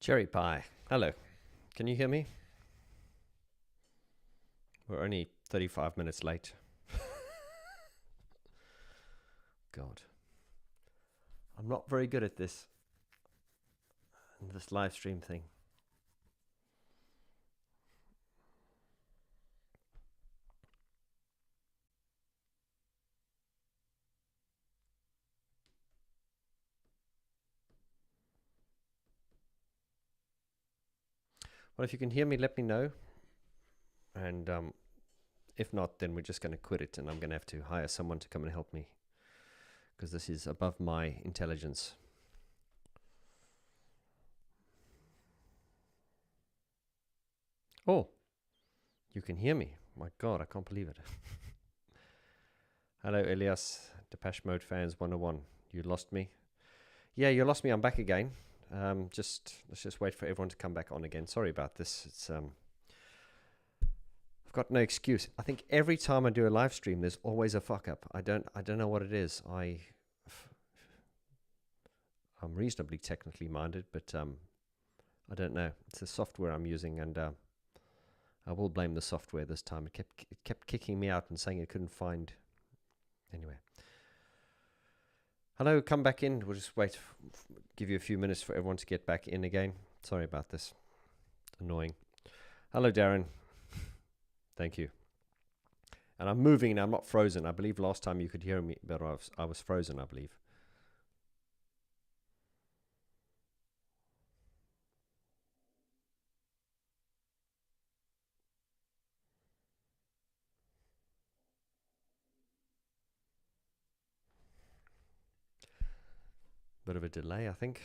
Cherry pie. Hello. Can you hear me? We're only 35 minutes late. God. I'm not very good at this live stream thing. Well, if you can hear me, let me know. And if not, then we're just going to quit it, and I'm going to have to hire someone to come and help me, because this is above my intelligence. Oh, you can hear me. My God, I can't believe it. Hello, Elias, Depeche Mode fans 101. You lost me. Yeah, you lost me. I'm back again. Let's just wait for everyone to come back on again. Sorry about this. It's I've got no excuse. I think every time I do a live stream, there's always a fuck up. I don't know what it is. I'm reasonably technically minded, but I don't know. It's the software I'm using, and I will blame the software this time. It kept kicking me out and saying it couldn't find. Anyway. Hello, come back in. We'll just wait, give you a few minutes for everyone to get back in again. Sorry about this. Annoying. Hello, Darren. Thank you. And I'm moving now. I'm not frozen. I believe last time you could hear me, but I was frozen, I believe. Bit of a delay, I think.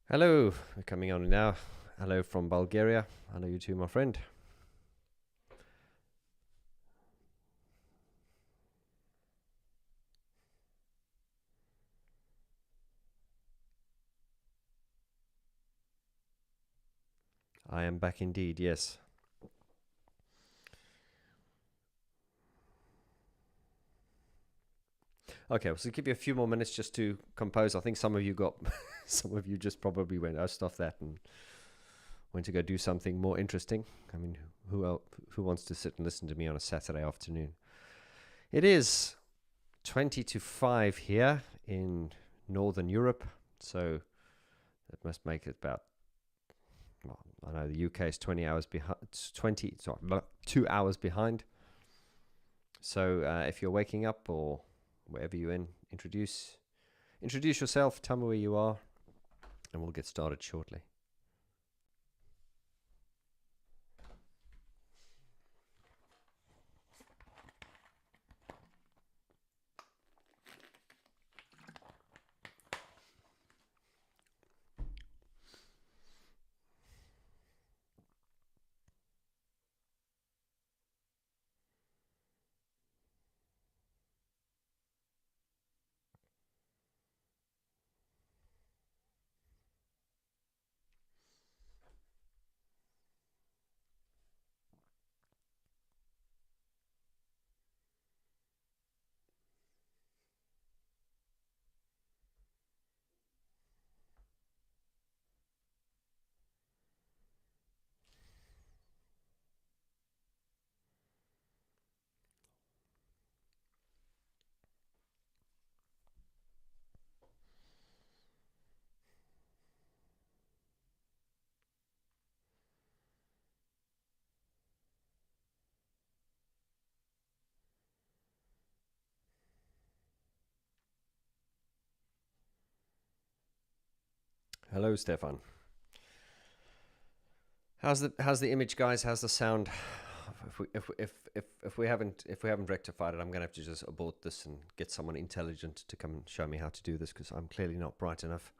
Hello, we're coming on now. Hello from Bulgaria. Hello, you too, my friend. I am back indeed, yes. Okay, so give you a few more minutes just to compose. I think some of you just probably went, oh, stuff that, and went to go do something more interesting. I mean, who wants to sit and listen to me on a Saturday afternoon? It is 20 to 5 here in Northern Europe, so that must make it about, well, I know the UK is 20 hours behind, 2 hours behind. So if you're waking up or wherever you're in, introduce yourself, tell me where you are, and we'll get started shortly. Hello, Stefan. How's the image, guys? How's the sound? If we haven't rectified it, I'm gonna have to just abort this and get someone intelligent to come and show me how to do this, because I'm clearly not bright enough.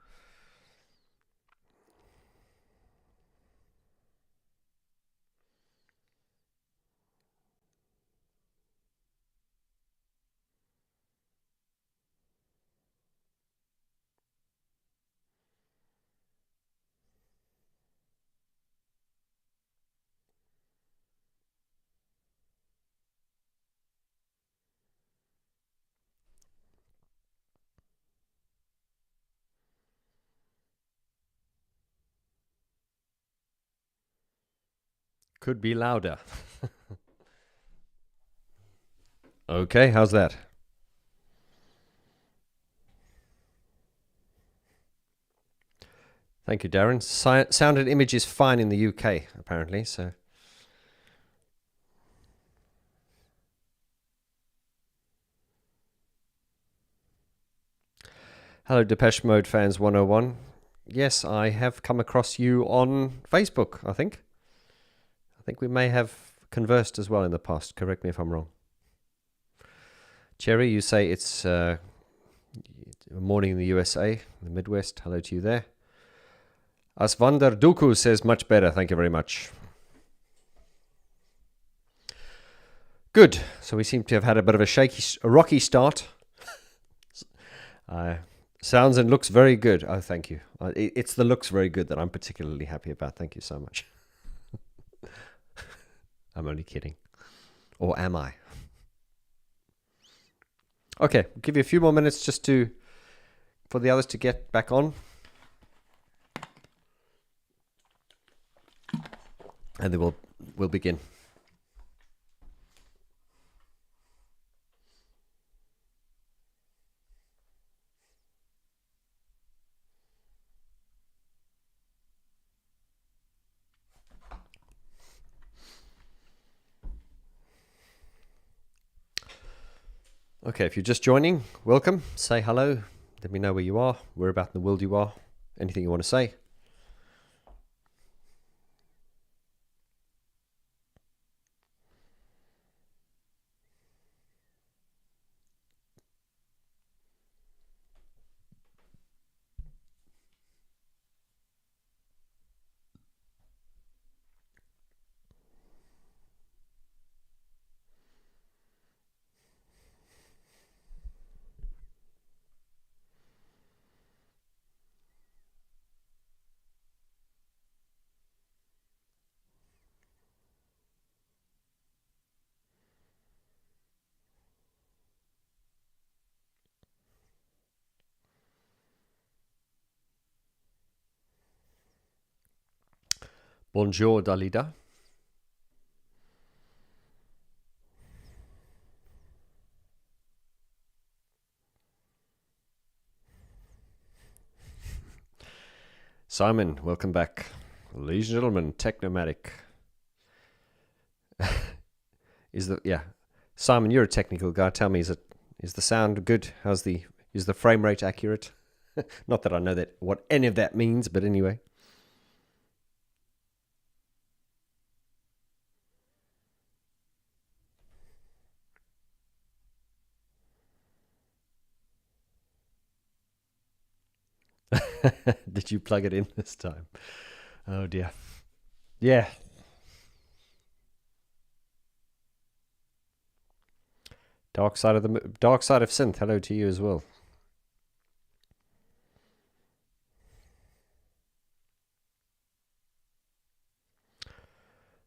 Could be louder. Okay, how's that? Thank you, Darren. Sound and image is fine in the UK, apparently, so... Hello, Depeche Mode fans 101. Yes, I have come across you on Facebook, I think. I think we may have conversed as well in the past. Correct me if I'm wrong. Cherry, you say it's morning in the USA, the Midwest. Hello to you there. Asvander Duku says much better. Thank you very much. Good. So we seem to have had a bit of a rocky start. Sounds and looks very good. Oh, thank you. It's the looks very good that I'm particularly happy about. Thank you so much. I'm only kidding. Or am I? Okay, I'll give you a few more minutes just for the others to get back on. And then we'll begin. Okay, if you're just joining, welcome. Say hello. Let me know where you are, where about in the world you are, anything you want to say. Bonjour, Dalida. Simon, welcome back. Ladies and gentlemen, Technomatic. Simon, you're a technical guy. Tell me, is the sound good? Is the frame rate accurate? Not that I know what any of that means, but anyway. Did you plug it in this time? Oh dear. Yeah. Dark side of synth. Hello to you as well.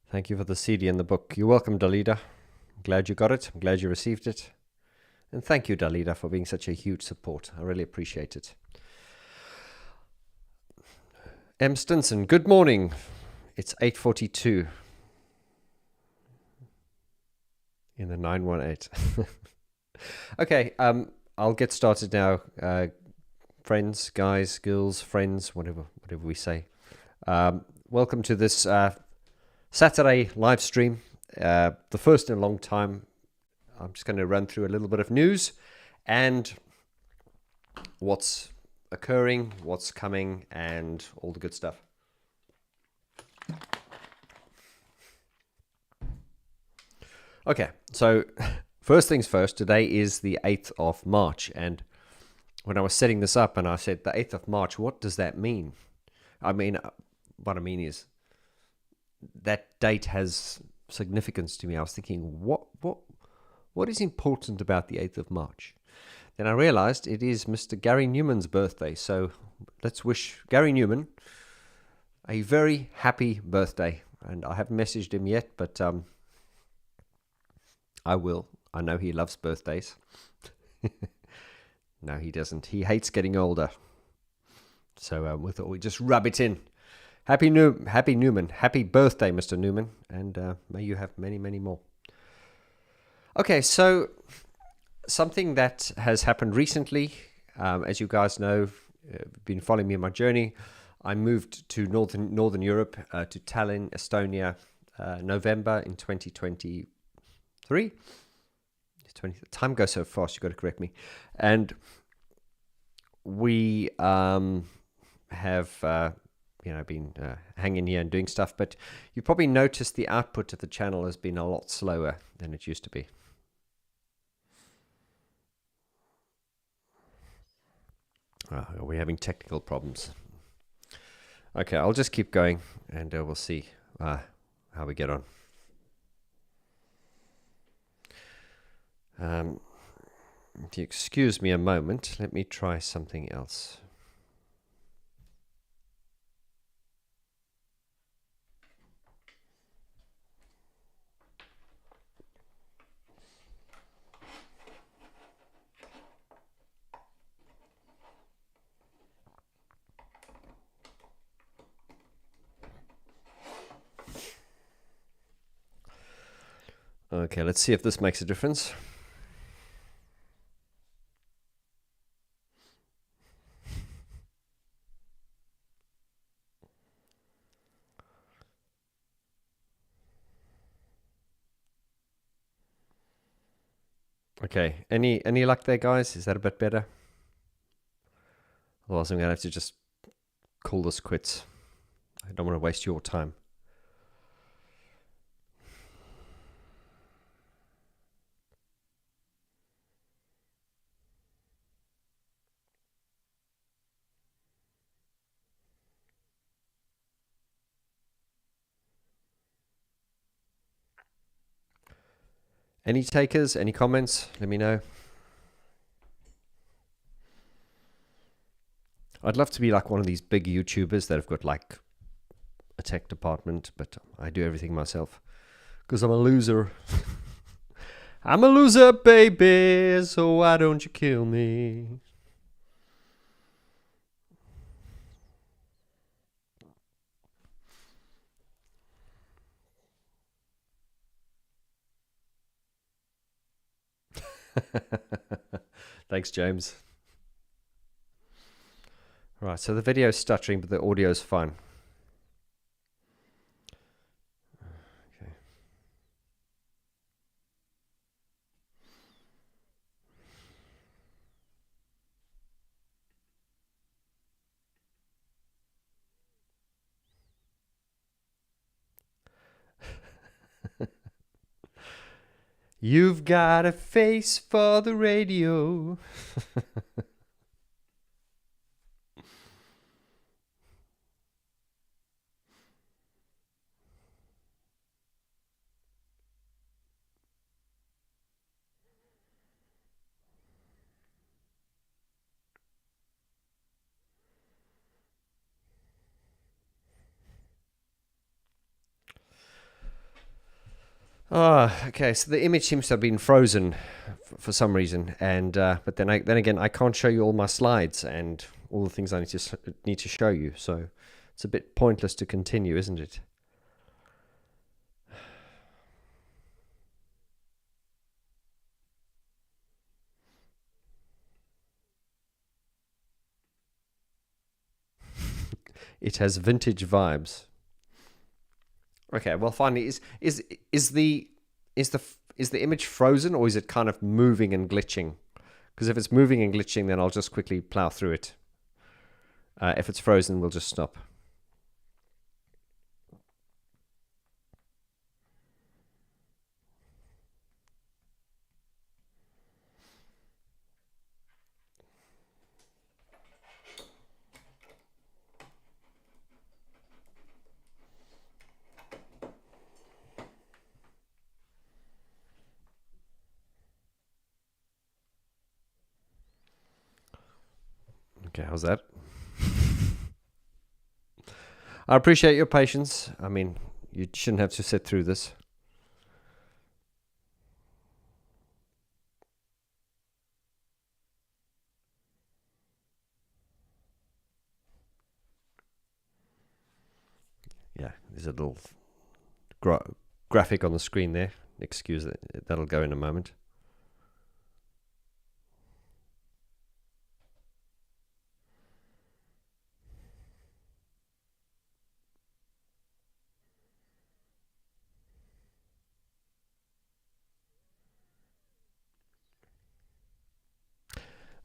Thank you for the CD and the book. You're welcome, Dalida. I'm glad you got it. I'm glad you received it. And thank you, Dalida, for being such a huge support. I really appreciate it. M. Stinson, good morning. It's 8:42 in the 918. Okay, I'll get started now. Friends, guys, girls, friends, whatever we say. Welcome to this Saturday live stream, the first in a long time. I'm just going to run through a little bit of news and what's occurring, what's coming, and all the good stuff. Okay, so first things first, today is the 8th of March, and when I was setting this up and I said the 8th of March, what does that mean? I mean, what I mean is that date has significance to me. I was thinking, what is important about the 8th of March? Then I realized it is Mr. Gary Newman's birthday, so let's wish Gary Newman a very happy birthday. And I haven't messaged him yet, but I will. I know he loves birthdays. No, he doesn't. He hates getting older. So we thought we'd just rub it in. Happy Newman. Happy birthday, Mr. Newman, and may you have many, many more. Okay, so something that has happened recently, as you guys know, been following me on my journey. I moved to Northern Europe, to Tallinn, Estonia, November in 2023. Time goes so fast, you've got to correct me. And we have been hanging here and doing stuff, but you probably noticed the output of the channel has been a lot slower than it used to be. We're having technical problems. Okay, I'll just keep going and we'll see how we get on. If you excuse me a moment, let me try something else. Okay, let's see if this makes a difference. Okay, any luck there, guys? Is that a bit better? Otherwise, I'm going to have to just call this quits. I don't want to waste your time. Any takers? Any comments? Let me know. I'd love to be like one of these big YouTubers that have got like a tech department, but I do everything myself because I'm a loser. I'm a loser, baby, so why don't you kill me? Thanks, James. Right, so the video's stuttering, but the audio's fine. Okay. You've got a face for the radio. Okay. So the image seems to have been frozen for some reason, and but then again, I can't show you all my slides and all the things I need to show you. So it's a bit pointless to continue, isn't it? It has vintage vibes. Okay. Well, finally, is the image frozen, or is it kind of moving and glitching? Because if it's moving and glitching, then I'll just quickly plow through it. If it's frozen, we'll just stop. Okay, how's that? I appreciate your patience. I mean, you shouldn't have to sit through this. yeah, there's a little graphic on the screen there. Excuse it, that'll go in a moment.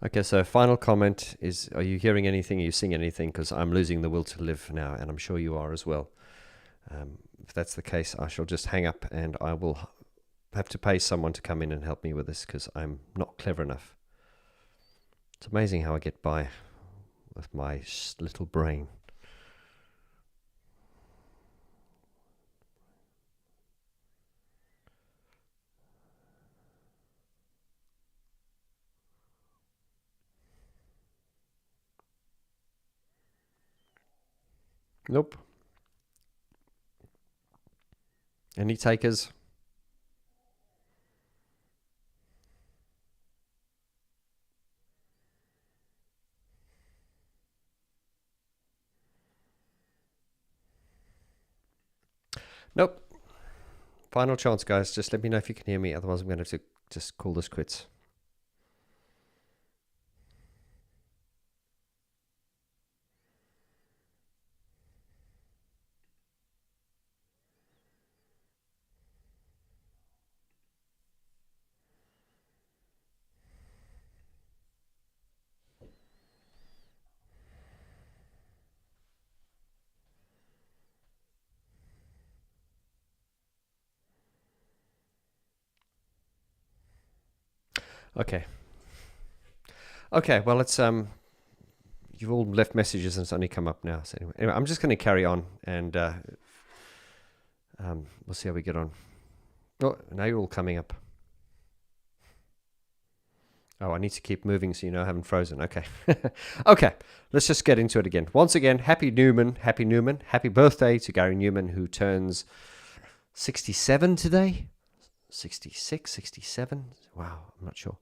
Okay, so final comment is, are you hearing anything? Are you seeing anything? Because I'm losing the will to live now, and I'm sure you are as well. If that's the case, I shall just hang up, and I will have to pay someone to come in and help me with this, because I'm not clever enough. It's amazing how I get by with my little brain. Nope. Any takers? Nope. Final chance, guys. Just let me know if you can hear me. Otherwise, I'm going to have to just call this quits. Okay. Okay, well, it's you've all left messages and it's only come up now. So anyway, I'm just going to carry on, and we'll see how we get on. Oh, now you're all coming up. Oh, I need to keep moving so you know I haven't frozen. Okay. Okay, let's just get into it again. Once again, happy Newman. Happy birthday to Gary Newman, who turns 67 today. 66, 67. Wow, I'm not sure.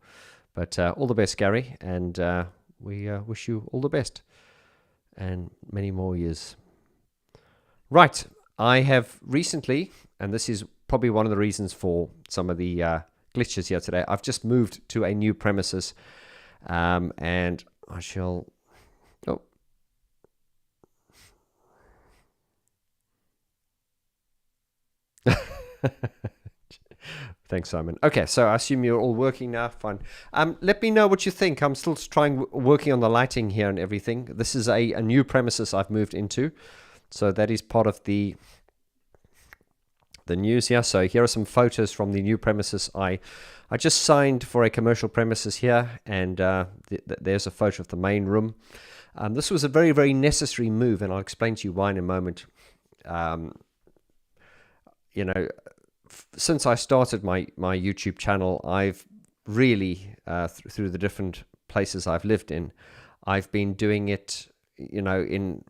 But all the best, Gary, and we wish you all the best and many more years. Right, I have recently, and this is probably one of the reasons for some of the glitches here today, I've just moved to a new premises, and I shall... Oh. Thanks, Simon. Okay, so I assume you're all working now. Fine. Let me know what you think. I'm still working on the lighting here and everything. This is a new premises I've moved into, so that is part of the news here. So here are some photos from the new premises. I just signed for a commercial premises here, and there's a photo of the main room. This was a very, very necessary move, and I'll explain to you why in a moment. You know, since I started my YouTube channel, I've really, through the different places I've lived in, I've been doing it,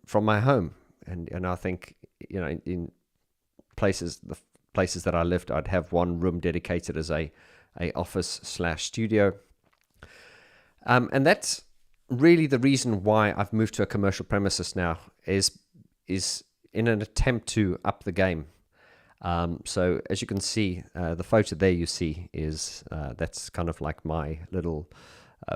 from my home. And I think, in the places that I lived, I'd have one room dedicated as a office/studio. And that's really the reason why I've moved to a commercial premises now, is in an attempt to up the game. So as you can see, the photo there you see is that's kind of like my little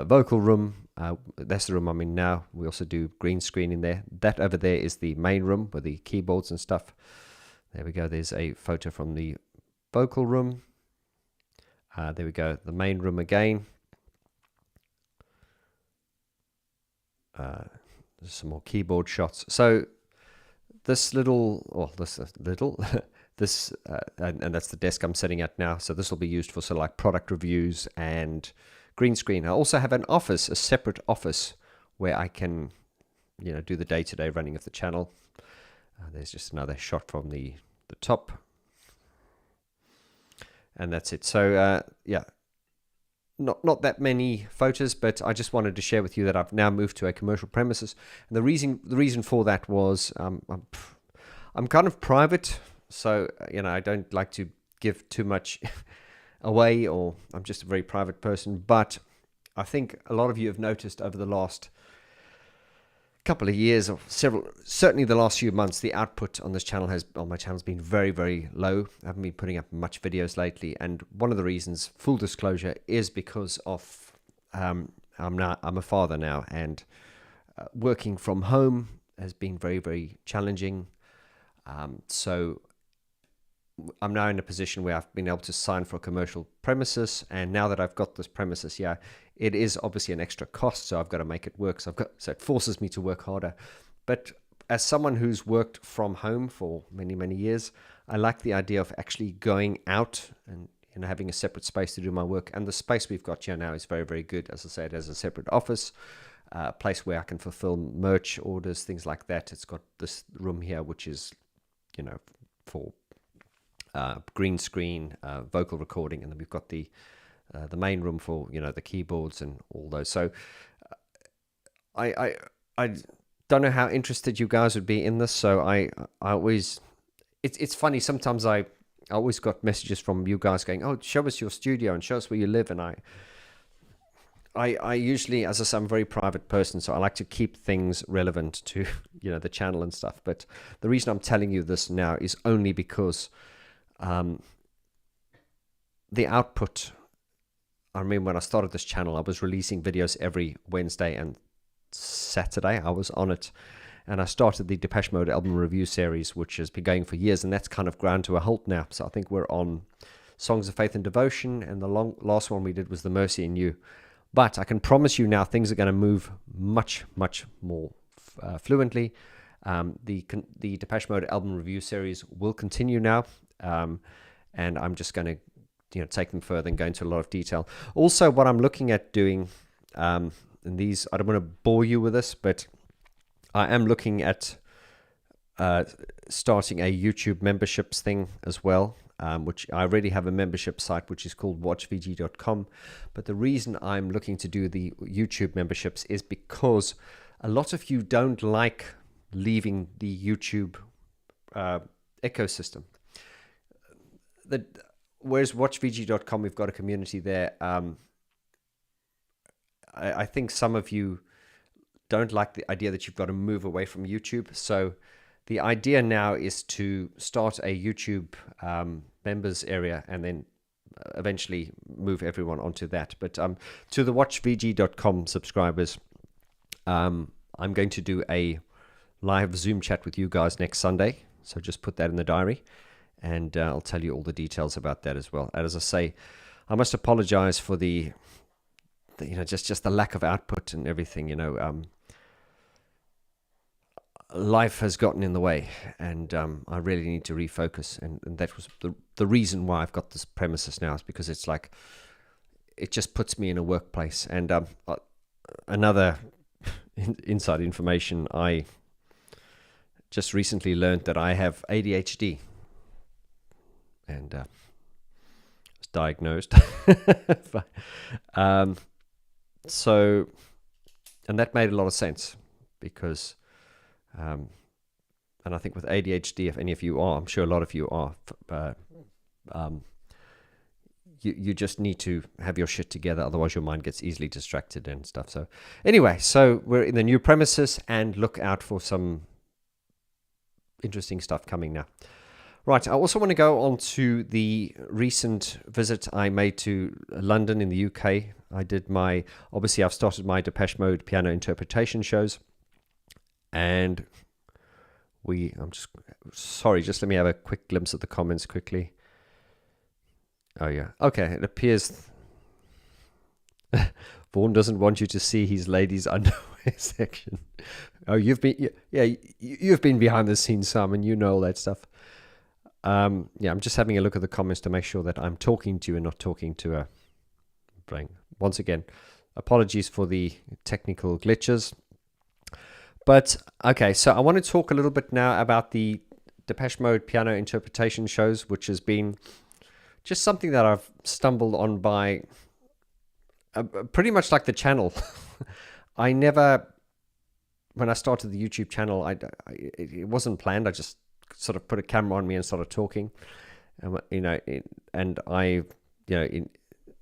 vocal room. That's the room I'm in now. We also do green screen in there. That over there is the main room with the keyboards and stuff. There we go. There's a photo from the vocal room. There we go. The main room again. There's some more keyboard shots. So this this and that's the desk I'm sitting at now. So this will be used for sort of like product reviews and green screen. I also have an office, a separate office, where I can, do the day-to-day running of the channel. There's just another shot from the top, and that's it. So yeah, not that many photos, but I just wanted to share with you that I've now moved to a commercial premises, and the reason for that was I'm kind of private. So, I don't like to give too much away, or I'm just a very private person. But I think a lot of you have noticed over the last couple of years, or certainly the last few months, the output on this channel on my channel has been very, very low. I haven't been putting up much videos lately, and one of the reasons, full disclosure, is because of I'm a father now, and working from home has been very, very challenging. So I'm now in a position where I've been able to sign for a commercial premises, and now that I've got this premises, it is obviously an extra cost, so I've got to make it work. So it forces me to work harder. But as someone who's worked from home for many, many years, I like the idea of actually going out and having a separate space to do my work. And the space we've got here now is very, very good. As I said, as a separate office, a place where I can fulfill merch orders, things like that. It's got this room here, which is, for green screen, vocal recording, and then we've got the main room for the keyboards and all those. So I don't know how interested you guys would be in this. So I always, it's funny, sometimes I always got messages from you guys going, oh, show us your studio and show us where you live. And I usually, as I say, I'm a very private person, so I like to keep things relevant to the channel and stuff. But the reason I'm telling you this now is only because the output, I remember when I started this channel, I was releasing videos every Wednesday and Saturday. I was on it, and I started the Depeche Mode album review series, which has been going for years, and that's kind of ground to a halt now. So I think we're on Songs of Faith and Devotion, and the last one we did was The Mercy in You. But I can promise you now, things are going to move much, much more fluently. The Depeche Mode album review series will continue now, and I'm just going to take them further and go into a lot of detail. Also, what I'm looking at doing, and these, I don't want to bore you with this, but I am looking at starting a YouTube memberships thing as well, which I already have a membership site, which is called watchvg.com. But the reason I'm looking to do the YouTube memberships is because a lot of you don't like leaving the YouTube ecosystem. Whereas watchvg.com, we've got a community there. I think some of you don't like the idea that you've got to move away from YouTube. So the idea now is to start a YouTube members area and then eventually move everyone onto that. But to the watchvg.com subscribers, I'm going to do a live Zoom chat with you guys next Sunday. So just put that in the diary, and I'll tell you all the details about that as well. And as I say, I must apologize for the just the lack of output and everything. Life has gotten in the way, and I really need to refocus. And that was the reason why I've got this premises now, is because it's like, it just puts me in a workplace. And another inside information, I just recently learned that I have ADHD, and was diagnosed. So, and that made a lot of sense, because and I think with ADHD, if any of you are, I'm sure a lot of you are, you just need to have your shit together, otherwise your mind gets easily distracted and stuff. So anyway, so we're in the new premises, and look out for some interesting stuff coming now. Right, I also want to go on to the recent visit I made to London in the UK. Obviously I've started my Depeche Mode piano interpretation shows, and just let me have a quick glimpse at the comments quickly. Oh yeah, okay, it appears Vaughn doesn't want you to see his ladies' underwear section. Oh, you've been behind the scenes, Simon, you know all that stuff. I'm just having a look at the comments to make sure that I'm talking to you and not talking to a brain. Once again, apologies for the technical glitches. But okay, so I want to talk a little bit now about the Depeche Mode piano interpretation shows, which has been just something that I've stumbled on by pretty much like the channel. When I started the YouTube channel, it wasn't planned. I just sort of put a camera on me and started talking, and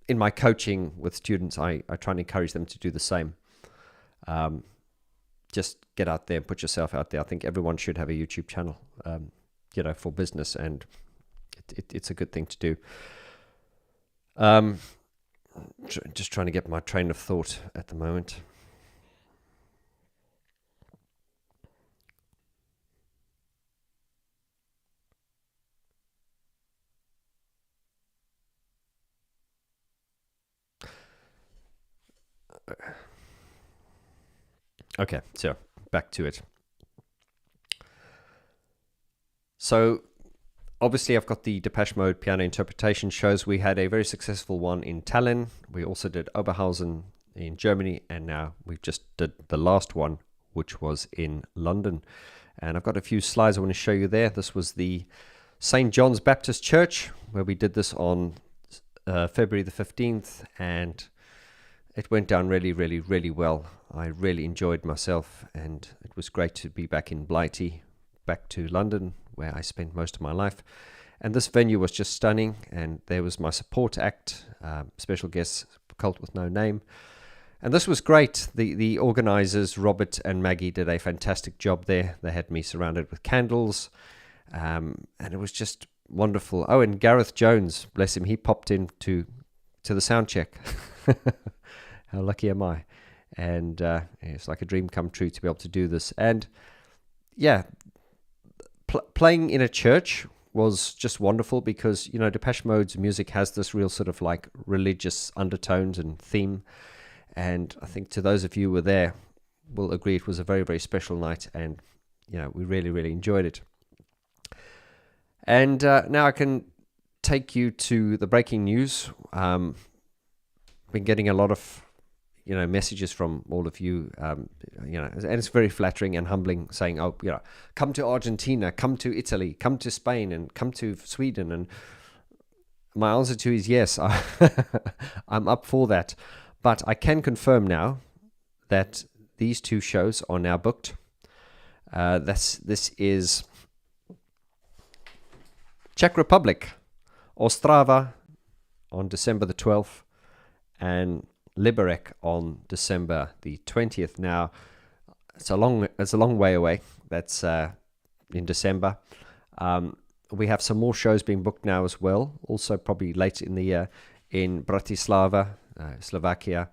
in my coaching with students, I try and encourage them to do the same. just get out there and put yourself out there. I think everyone should have a YouTube channel, for business, and it's a good thing to do. Just trying to get my train of thought at the moment. Okay, so back to it. So obviously I've got the Depeche Mode piano interpretation shows. We had a very successful one in Tallinn. We also did Oberhausen in Germany, and now we've just did the last one, which was in London. And I've got a few slides I want to show you there. This was the St. John's Baptist Church, where we did this on February the 15th, and it went down really, really, really well. I really enjoyed myself, and it was great to be back in Blighty, back to London, where I spent most of my life. And this venue was just stunning, and there was my support act, special guests, Cult with No Name. And this was great. The organizers, Robert and Maggie, did a fantastic job there. They had me surrounded with candles, and it was just wonderful. Oh, and Gareth Jones, bless him, he popped in to the sound check. How lucky am I? And it's like a dream come true to be able to do this. And yeah, playing in a church was just wonderful because, Depeche Mode's music has this real sort of like religious undertones and theme. And I think to those of you who were there will agree it was a very, very special night. And, we really, really enjoyed it. And now I can take you to the breaking news. Been getting a lot of messages from all of you, and it's very flattering and humbling, saying, come to Argentina, come to Italy, come to Spain, and come to Sweden. And my answer to is yes, I'm up for that. But I can confirm now that these two shows are now booked. This is Czech Republic, Ostrava on December the 12th, and Liberec on December the 20th. Now, it's a long way away. That's in December. We have some more shows being booked now as well. Also, probably later in the year in Bratislava, Slovakia,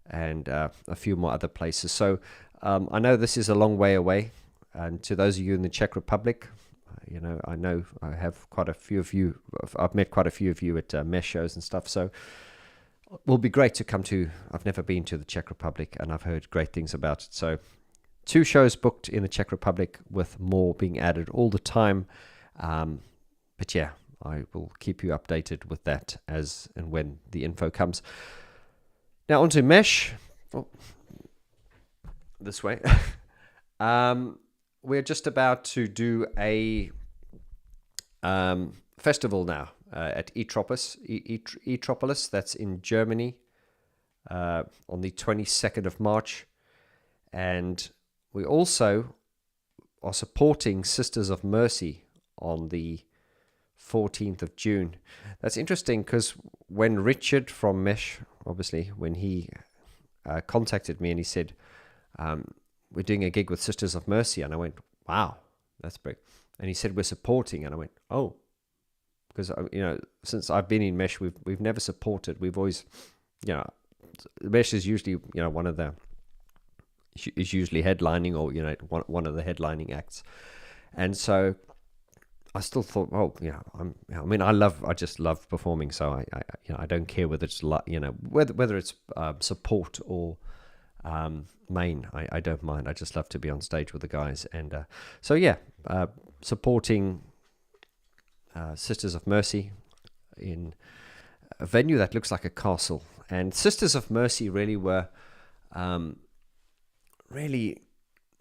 and a few more other places. So I know this is a long way away. And to those of you in the Czech Republic, I know I have quite a few of you. I've met quite a few of you at Mesh shows and stuff. So it will be great to come to. I've never been to the Czech Republic, and I've heard great things about it. So 2 shows booked in the Czech Republic, with more being added all the time. But yeah, I will keep you updated with that as and when the info comes. Now onto Mesh. Oh, this way. We're just about to do a festival now. At Etropolis, that's in Germany, on the 22nd of March. And we also are supporting Sisters of Mercy on the 14th of June. That's interesting because when Richard from Mesh, obviously, when he contacted me and he said, we're doing a gig with Sisters of Mercy, and I went, wow, that's big. And he said, we're supporting, and I went, oh. Because, since I've been in Mesh, we've never supported. We've always, Mesh is usually, one of the, is usually headlining or, one of the headlining acts. And so I still thought, I just love performing. So I don't care whether it's, whether it's support or main. I don't mind. I just love to be on stage with the guys. And supporting Sisters of Mercy in a venue that looks like a castle. And Sisters of Mercy really were, they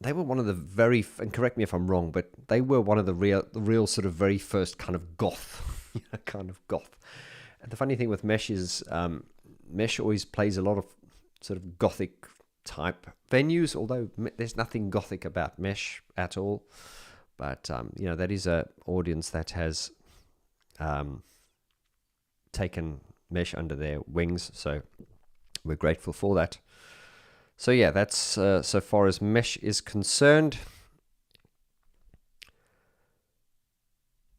were one of the very, and correct me if I'm wrong, but they were one of the real sort of very first kind of goth, And the funny thing with Mesh is, Mesh always plays a lot of sort of gothic type venues, although there's nothing gothic about Mesh at all. But, that is an audience that has taken Mesh under their wings, so we're grateful for that. So yeah, that's so far as Mesh is concerned.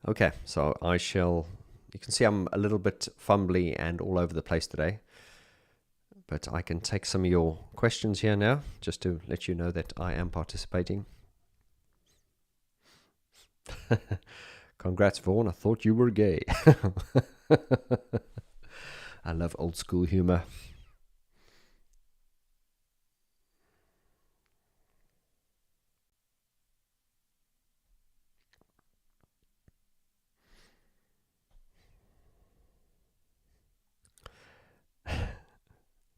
Okay, so I shall... You can see I'm a little bit fumbly and all over the place today. But I can take some of your questions here now, just to let you know that I am participating. Congrats, Vaughn. I thought you were gay. I love old school humor.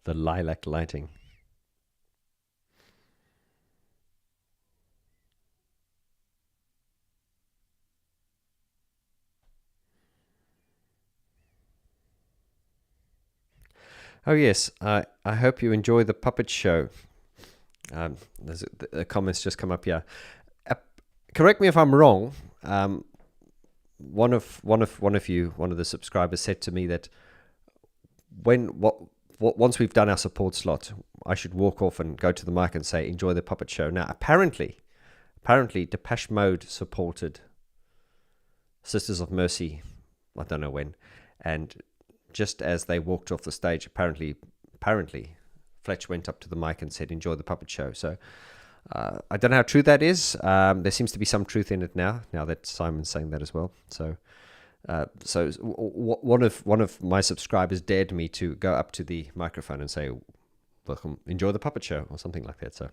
The lilac lighting. Oh yes, I hope you enjoy the puppet show. The comments just come up here. Correct me if I'm wrong. One of the subscribers said to me that once we've done our support slot, I should walk off and go to the mic and say, "Enjoy the puppet show." Now, apparently, Depeche Mode supported Sisters of Mercy. I don't know when, and just as they walked off the stage, apparently, Fletch went up to the mic and said, "Enjoy the puppet show." So I don't know how true that is. There seems to be some truth in it now that Simon's saying that as well. So one of my subscribers dared me to go up to the microphone and say, "Welcome, enjoy the puppet show," or something like that. So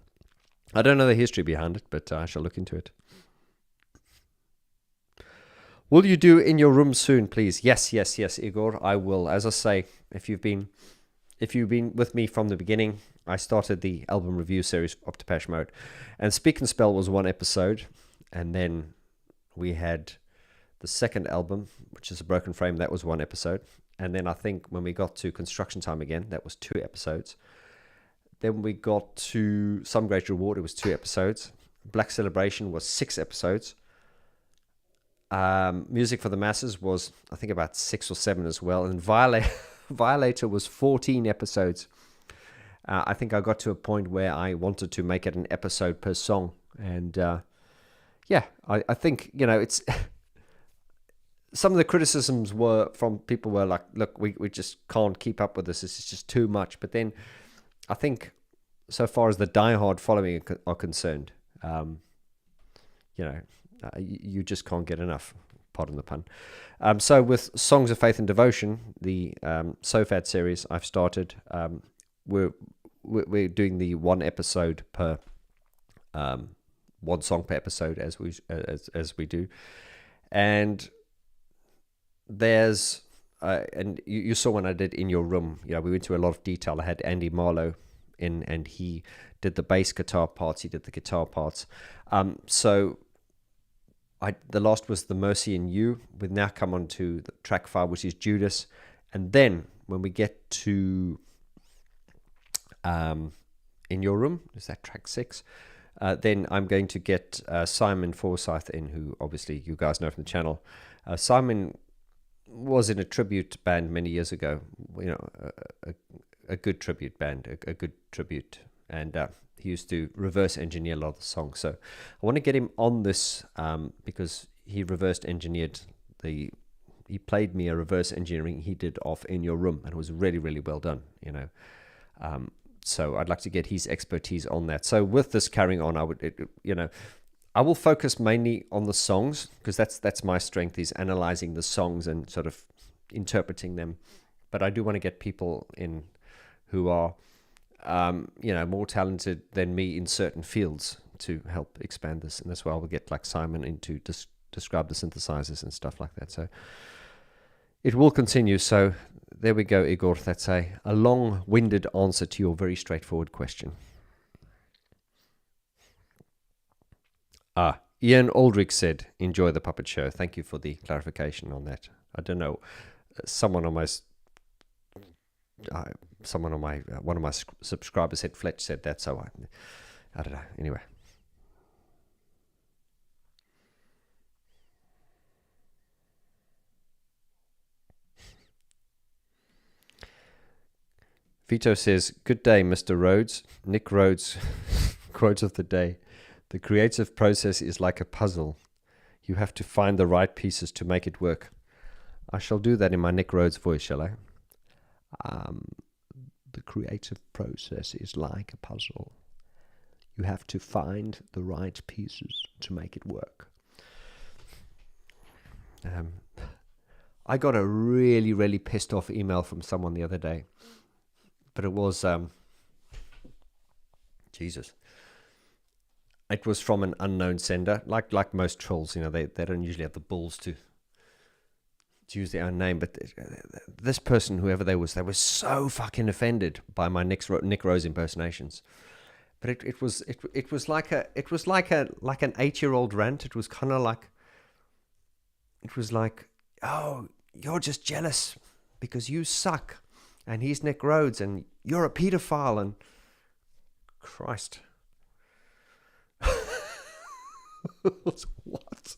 I don't know the history behind it, but I shall look into it. Will you do In Your Room soon, please? Yes, Igor, I will. As I say, if you've been with me from the beginning, I started the album review series of Depeche Mode, and Speak and Spell was one episode, and then we had the second album, which is A Broken Frame. That was one episode, and then I think when we got to Construction Time Again, that was 2 episodes. Then we got to Some Great Reward. It was 2 episodes. Black Celebration was 6 episodes. Music for the Masses was, I think, about 6 or 7 as well. And Violator was 14 episodes. I think I got to a point where I wanted to make it an episode per song. And yeah, I think, it's... Some of the criticisms were from people were like, look, we just can't keep up with this. This is just too much. But then I think so far as the diehard following are concerned, you just can't get enough. Pardon the pun. So with Songs of Faith and Devotion, the SOFAD series I've started, we're doing the 1 episode per 1 song per episode as we do, and there's and you saw when I did In Your Room, we went into a lot of detail. I had Andy Marlowe in, and he did the bass guitar parts, he did the guitar parts. So the last was The Mercy in You. We've now come on to the track 5, which is Judas. And then when we get to In Your Room, is that track 6? Then I'm going to get Simon Forsyth in, who obviously you guys know from the channel. Simon was in a tribute band many years ago, a good tribute band, a good tribute. And he used to reverse engineer a lot of the songs. So I want to get him on this because he reverse engineered he played me a reverse engineering he did of In Your Room, and it was really, really well done, So I'd like to get his expertise on that. So with this carrying on, I will focus mainly on the songs, because that's my strength, is analyzing the songs and sort of interpreting them. But I do want to get people in who are more talented than me in certain fields to help expand this. And that's why we'll get like Simon in to describe the synthesizers and stuff like that. So it will continue. So there we go, Igor. That's a long-winded answer to your very straightforward question. Ian Aldrich said, "Enjoy the puppet show." Thank you for the clarification on that. I don't know. One of my subscribers said Fletch said that, so I don't know. Anyway. Vito says, "Good day, Mr. Rhodes." Nick Rhodes, quote of the day: "The creative process is like a puzzle. You have to find the right pieces to make it work." I shall do that in my Nick Rhodes voice, shall I? The creative process is like a puzzle. You have to find the right pieces to make it work. I got a really, really pissed off email from someone the other day. But it was, Jesus. It was from an unknown sender. Like most trolls, they don't usually have the balls to use their own name. But this person, whoever they were so fucking offended by my Nick Rose impersonations. But it was like an 8-year-old rant. It was kind of like, oh, you're just jealous because you suck, and he's Nick Rhodes, and you're a pedophile, and Christ. What?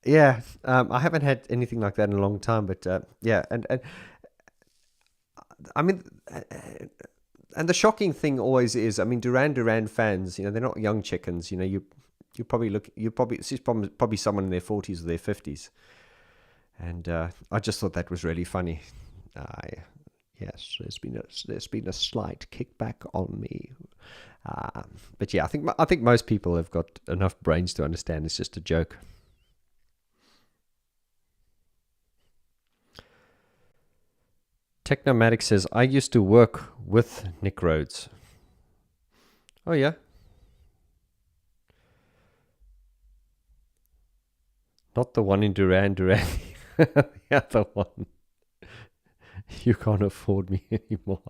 Yeah, I haven't had anything like that in a long time, but yeah, and I mean, and the shocking thing always is, I mean, Duran fans, they're not young chickens. She's probably someone in their 40s or their 50s, and I just thought that was really funny. Yes, there's been a slight kickback on me, but yeah, I think most people have got enough brains to understand it's just a joke. Technomatic says, "I used to work with Nick Rhodes." Oh yeah. Not the one in Duran, the other one. You can't afford me anymore.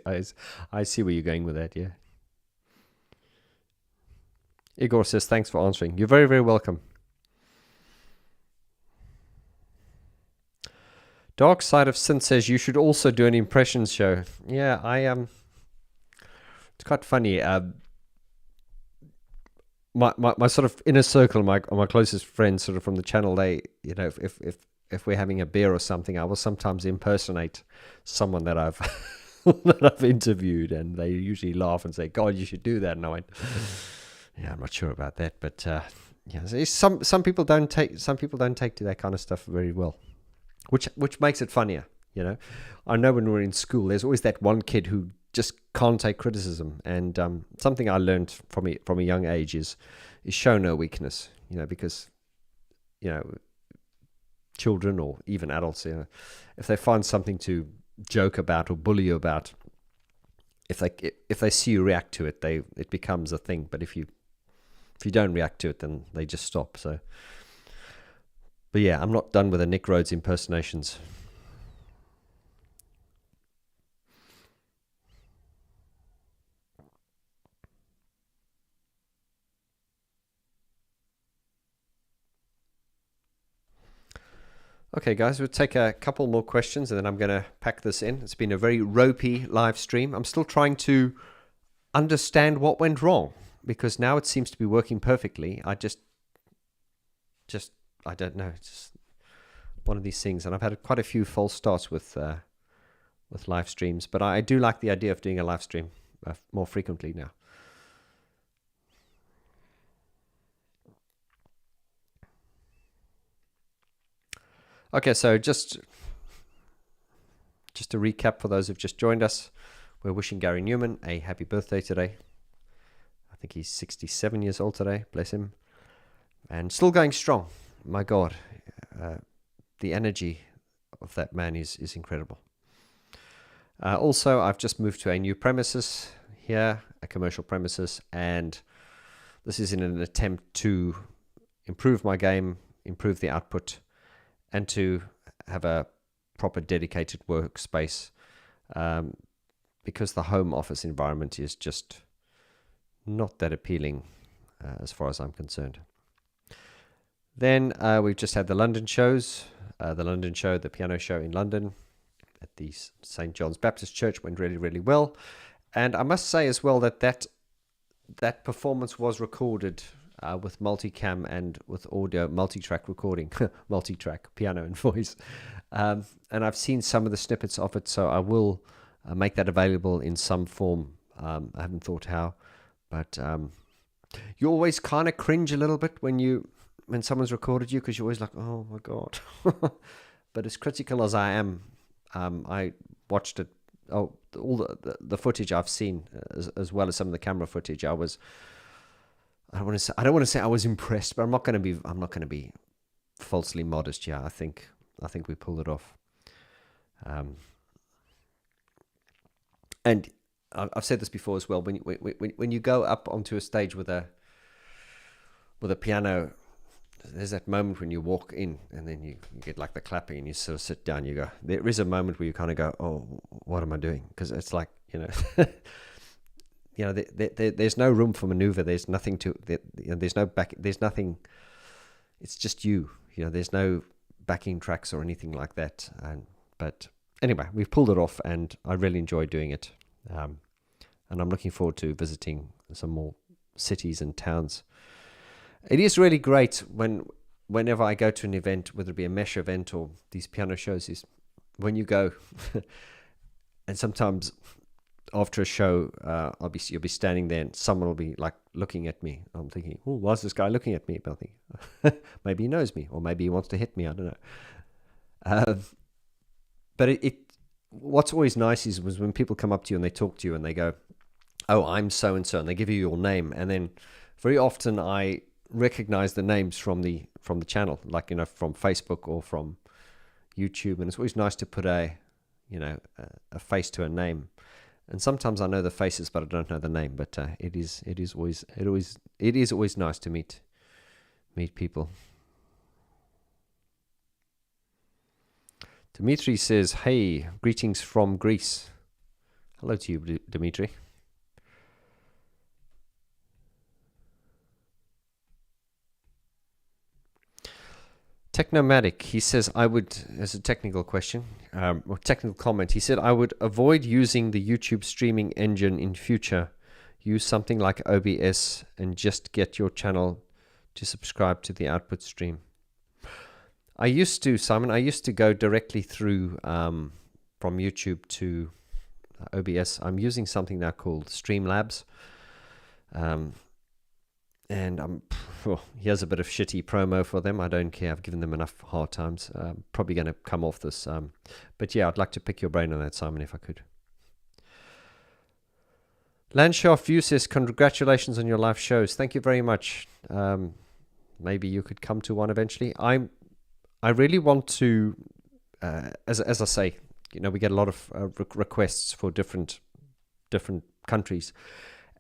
I see where you're going with that, yeah. Igor says, "Thanks for answering." You're very, very welcome. Dark Side of Synth says, "You should also do an impressions show." Yeah, it's quite funny. My sort of inner circle, my closest friends, sort of from the channel, they, if we're having a beer or something, I will sometimes impersonate someone that I've that I've interviewed, and they usually laugh and say, "God, you should do that." And I went, "Yeah, I'm not sure about that," but yeah, some people don't take to that kind of stuff very well, which makes it funnier. I know when we're in school, there's always that one kid who just can't take criticism, and something I learned from a young age is show no weakness. Because children or even adults, if they find something to joke about or bully you about, if they see you react to it, it becomes a thing. But if you don't react to it, then they just stop. So, but yeah, I'm not done with the Nick Rhodes impersonations. Okay, guys, we'll take a couple more questions and then I'm going to pack this in. It's been a very ropey live stream. I'm still trying to understand what went wrong, because now it seems to be working perfectly. I don't know. It's just one of these things. And I've had quite a few false starts with live streams, but I do like the idea of doing a live stream more frequently now. Okay, so just to recap for those who've just joined us, we're wishing Gary Newman a happy birthday today. I think he's 67 years old today, bless him. And still going strong. My God, the energy of that man is incredible. Also, I've just moved to a new premises here, a commercial premises, and this is in an attempt to improve my game, improve the output, and to have a proper dedicated workspace, because the home office environment is just not that appealing as far as I'm concerned. Then we've just had the London shows. The piano show in London at the St. John's Baptist Church went really, really well. And I must say as well that performance was recorded with multicam and with audio, multi-track recording, multi-track piano and voice. And I've seen some of the snippets of it, so I will make that available in some form. I haven't thought how, but you always kind of cringe a little bit when someone's recorded you, because you're always like, oh my god. But as critical as I am, I watched it. Oh, all the footage I've seen, as well as some of the camera footage, I don't want to say I was impressed, but I'm not going to be falsely modest. Yeah, I think we pulled it off. And I've said this before as well. When you go up onto a stage with a piano, there's that moment when you walk in and then you get like the clapping and you sort of sit down. You go. There is a moment where you kind of go, oh, what am I doing? Because it's like, there's no room for maneuver. There's nothing to. There's no back. There's nothing. It's just you. There's no backing tracks or anything like that. But anyway, we've pulled it off, and I really enjoy doing it. And I'm looking forward to visiting some more cities and towns. It is really great whenever I go to an event, whether it be a mesh event or these piano shows, is when you go, and sometimes after a show, you'll be standing there and someone will be like looking at me. I'm thinking, oh, why is this guy looking at me? But I think maybe he knows me, or maybe he wants to hit me. I don't know. But what's always nice was when people come up to you and they talk to you and they go, oh, I'm so and so, and they give you your name, and then very often I recognize the names from the channel, like from Facebook or from YouTube, and it's always nice to put a face to a name. And sometimes I know the faces, but I don't know the name. But it is always nice to meet people. Dimitri says, "Hey, greetings from Greece." Hello to you, Dimitri. Technomatic, he says, I would, as a technical question, or technical comment, he said, I would avoid using the YouTube streaming engine in future. Use something like OBS and just get your channel to subscribe to the output stream. I used to, Simon, go directly through from YouTube to OBS. I'm using something now called Streamlabs. And here's a bit of shitty promo for them. I don't care. I've given them enough hard times. Probably going to come off this. But yeah, I'd like to pick your brain on that, Simon, if I could. Landshaft View says, congratulations on your live shows. Thank you very much. Maybe you could come to one eventually. I really want to, as I say, we get a lot of requests for different countries.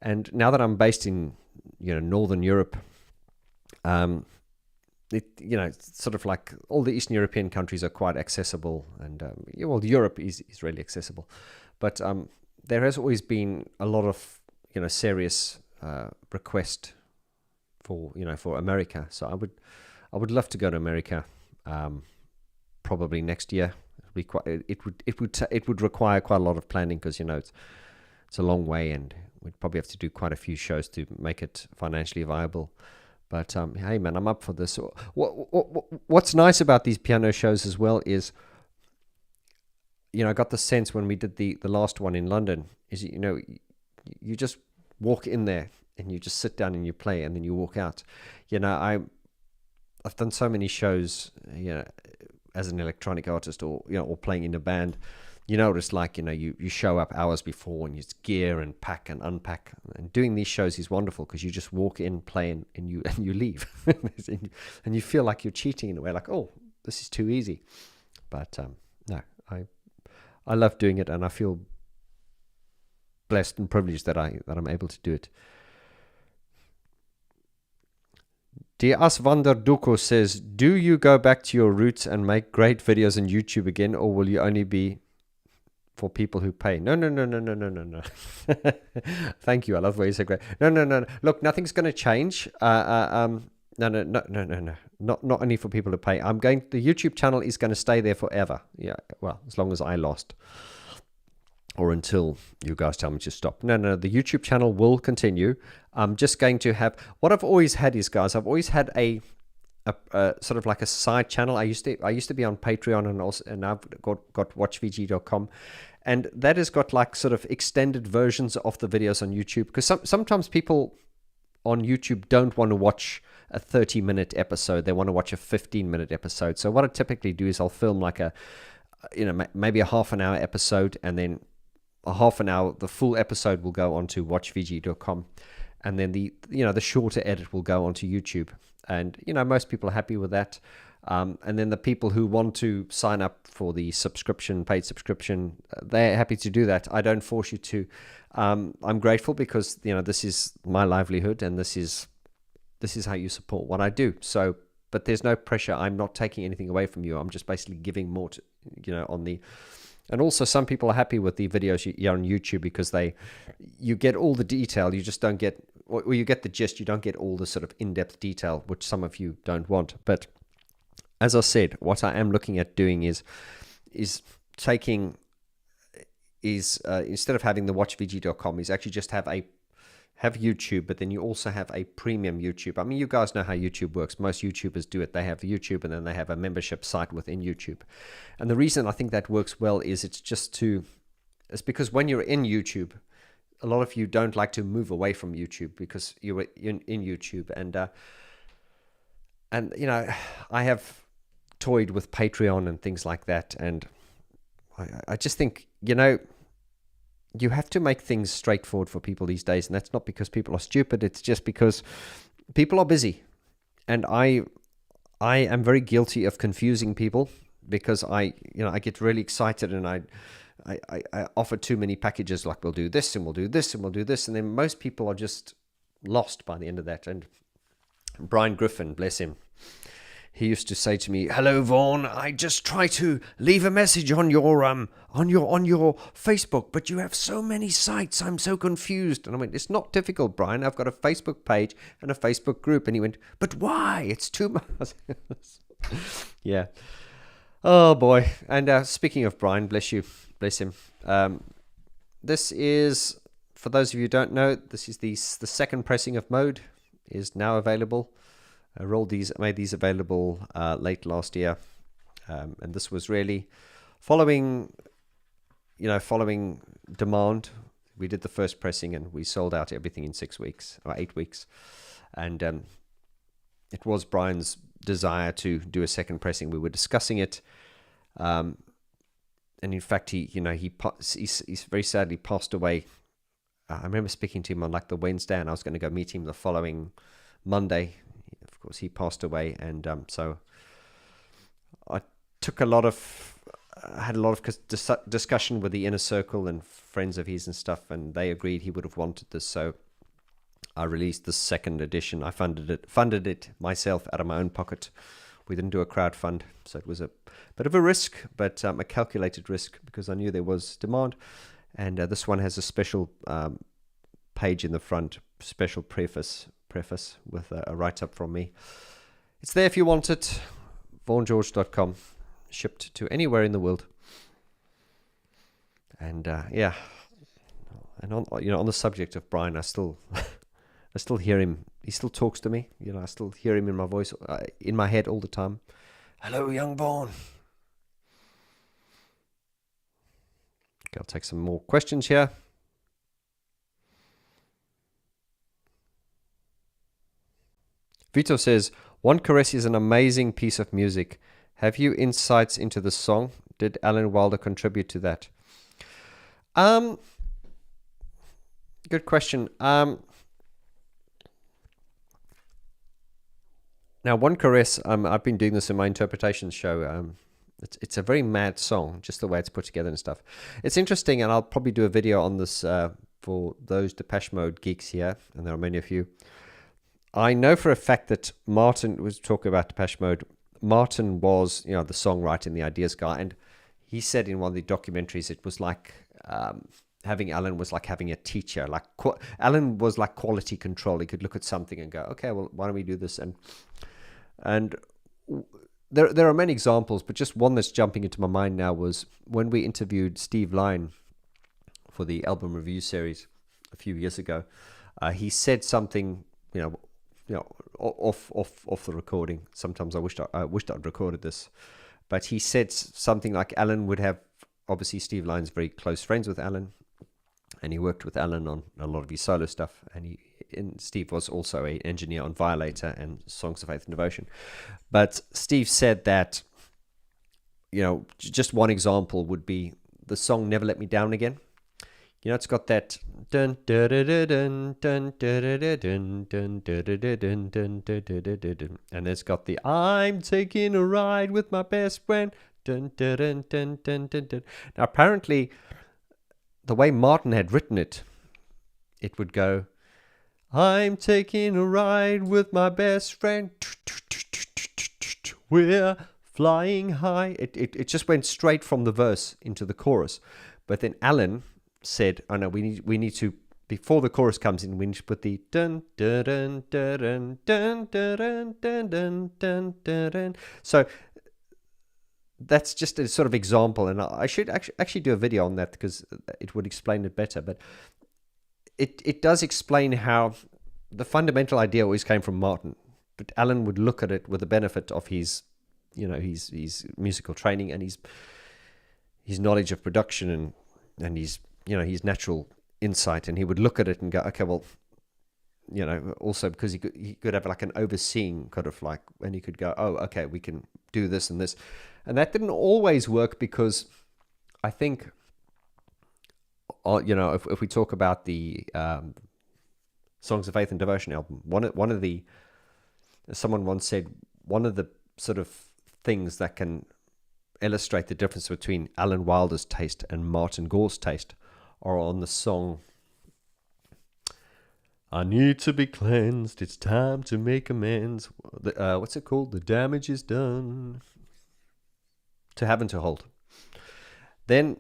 And now that I'm based in Northern Europe, it's sort of like all the Eastern European countries are quite accessible, and Europe is really accessible, but there has always been a lot of serious request for America. So I would love to go to America, probably next year. It would require quite a lot of planning, because it's a long way, and we'd probably have to do quite a few shows to make it financially viable. But hey, man, I'm up for this. What's nice about these piano shows as well is, I got the sense when we did the last one in London, is you just walk in there and you just sit down and you play, and then you walk out. I've done so many shows, as an electronic artist, or playing in a band. What it's like, you show up hours before, and you gear and pack and unpack. And doing these shows is wonderful, because you just walk in, play, and you leave. And you feel like you're cheating in a way, like, oh, this is too easy. But no, I love doing it, and I feel blessed and privileged that I'm able to do it. Dias van der Duco says, do you go back to your roots and make great videos on YouTube again, or will you only be for people who pay? No. Thank you. I love the way you say great. No. Look, nothing's going to change. No. Not only for people to pay. The YouTube channel is going to stay there forever. Yeah, well, as long as I last. or until you guys tell me to stop. No, the YouTube channel will continue. I'm just going to have, what I've always had is, guys, I've always had a sort of like a side channel. I used to be on Patreon, and I've got watchvg.com, and that has got like sort of extended versions of the videos on YouTube, because sometimes people on YouTube don't want to watch a 30-minute episode. They want to watch a 15-minute episode. So what I typically do is I'll film like a, maybe a half an hour episode, and then a half an hour, the full episode will go onto watchvg.com, and then the shorter edit will go onto YouTube. And most people are happy with that. And then the people who want to sign up for the paid subscription, they're happy to do that. I don't force you to. I'm grateful because this is my livelihood, and this is how you support what I do. So, but there's no pressure. I'm not taking anything away from you. I'm just basically giving more to, on the. And also, some people are happy with the videos on YouTube because you get all the detail. You just don't get, or you get the gist. You don't get all the sort of in-depth detail, which some of you don't want. But as I said, what I am looking at doing is taking instead of having the watchvg.com, is actually just have YouTube, but then you also have a premium YouTube. I mean, you guys know how YouTube works. Most YouTubers do it. They have YouTube, and then they have a membership site within YouTube. And the reason I think that works well is it's because when you're in YouTube, a lot of you don't like to move away from YouTube because you're in YouTube. And I have toyed with Patreon and things like that. And I just think, you have to make things straightforward for people these days. And that's not because people are stupid. It's just because people are busy. And I am very guilty of confusing people because I get really excited, and I offer too many packages, like we'll do this and we'll do this and we'll do this. And then most people are just lost by the end of that. And Brian Griffin, bless him, he used to say to me, "Hello, Vaughn. I just try to leave a message on your Facebook, but you have so many sites. I'm so confused." And I went, "It's not difficult, Brian. I've got a Facebook page and a Facebook group." And he went, "But why? It's too much." Yeah. Oh boy. And speaking of Brian, bless him. This is, for those of you who don't know, this is the second pressing of Mode is now available. I made these available late last year, and this was really following demand. We did the first pressing, and we sold out everything in 6 weeks or 8 weeks, and it was Brian's desire to do a second pressing. We were discussing it, and in fact, he's very sadly passed away. I remember speaking to him on like the Wednesday, and I was going to go meet him the following Monday. Of course, he passed away, and so I had a lot of discussion with the inner circle and friends of his and stuff, and they agreed he would have wanted this. So I released the second edition. I funded it myself out of my own pocket. We didn't do a crowdfund, so it was a bit of a risk, but a calculated risk because I knew there was demand. And this one has a special page in the front, special preface with a write-up from me. It's there if you want it. VaughnGeorge.com, shipped to anywhere in the world. And yeah, and on the subject of Brian, I still hear him. He still talks to me. I still hear him in my voice, in my head all the time. "Hello, young Vaughn." Okay, I'll take some more questions here. Vito says, "One Caress is an amazing piece of music. Have you insights into the song? Did Alan Wilder contribute to that?" Good question. Now, One Caress, I've been doing this in my interpretation show. It's a very mad song, just the way it's put together and stuff. It's interesting, and I'll probably do a video on this for those Depeche Mode geeks here, and there are many of you. I know for a fact that Martin was talking about Depeche Mode. Martin was, the songwriter and the ideas guy, and he said in one of the documentaries it was like having Alan was like having a teacher. Like Alan was like quality control. He could look at something and go, "Okay, well, why don't we do this?" And there are many examples, but just one that's jumping into my mind now was when we interviewed Steve Lyon for the album review series a few years ago. He said something, off the recording. Sometimes I wished I'd recorded this, but he said something like Alan would have. Obviously, Steve Lyon's very close friends with Alan, and he worked with Alan on a lot of his solo stuff. And Steve was also an engineer on Violator and Songs of Faith and Devotion. But Steve said that, just one example would be the song "Never Let Me Down Again." It's got that dun dun dun dun dun dun dun dun dun dun, and it's got the "I'm taking a ride with my best friend." Dun dun dun dun dun dun dun. Now, apparently, the way Martin had written it, it would go, "I'm taking a ride with my best friend. We're flying high." It just went straight from the verse into the chorus. But then Alan said, "Oh no, we need to, before the chorus comes in, we need to put the dun dun dun dun dun dun dun dun dun dun." So that's just a sort of example, and I should actually do a video on that because it would explain it better. But it does explain how the fundamental idea always came from Martin, but Alan would look at it with the benefit of his musical training and his knowledge of production and his natural insight, and he would look at it and go, okay, well, also because he could have like an overseeing kind of like, and he could go, oh, okay, we can do this and this. And that didn't always work because I think, if we talk about the Songs of Faith and Devotion album, someone once said, one of the sort of things that can illustrate the difference between Alan Wilder's taste and Martin Gore's taste are on the song, "I need to be cleansed, it's time to make amends." What's it called? "The damage is done." To Have and to Hold. Then,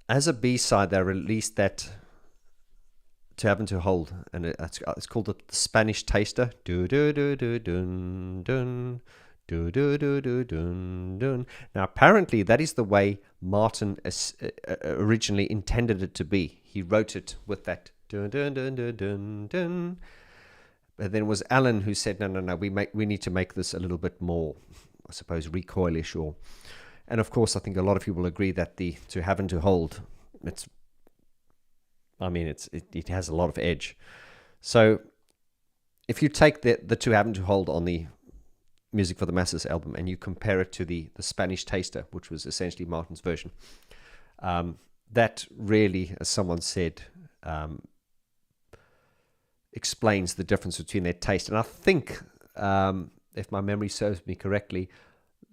as a B-side, they released that To Have and to Hold, and it's called the Spanish Taster. Do do do do dun dun. Do do do do dun dun. Now, apparently, that is the way Martin originally intended it to be. He wrote it with that dun dun dun dun dun dun. But then it was Alan who said, no, we need to make this a little bit more, I suppose, recoilish or. And of course, I think a lot of people agree that the To Have and to Hold, it has a lot of edge. So if you take the To Have and to Hold on the Music for the Masses album and you compare it to the Spanish Taster, which was essentially Martin's version, that really, as someone said, explains the difference between their taste. And I think, if my memory serves me correctly,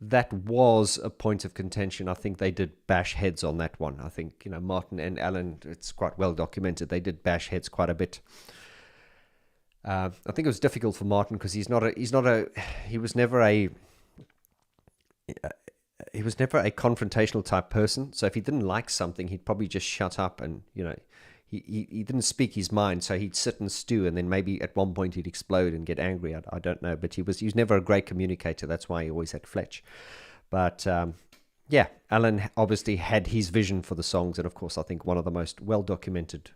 that was a point of contention. I think they did bash heads on that one. I think, Martin and Alan, it's quite well documented, they did bash heads quite a bit. I think it was difficult for Martin because he was never a confrontational type person. So if he didn't like something, he'd probably just shut up and, he didn't speak his mind. So he'd sit and stew, and then maybe at one point he'd explode and get angry. I don't know, but he was never a great communicator. That's why he always had Fletch. But Alan obviously had his vision for the songs, and of course I think one of the most well documented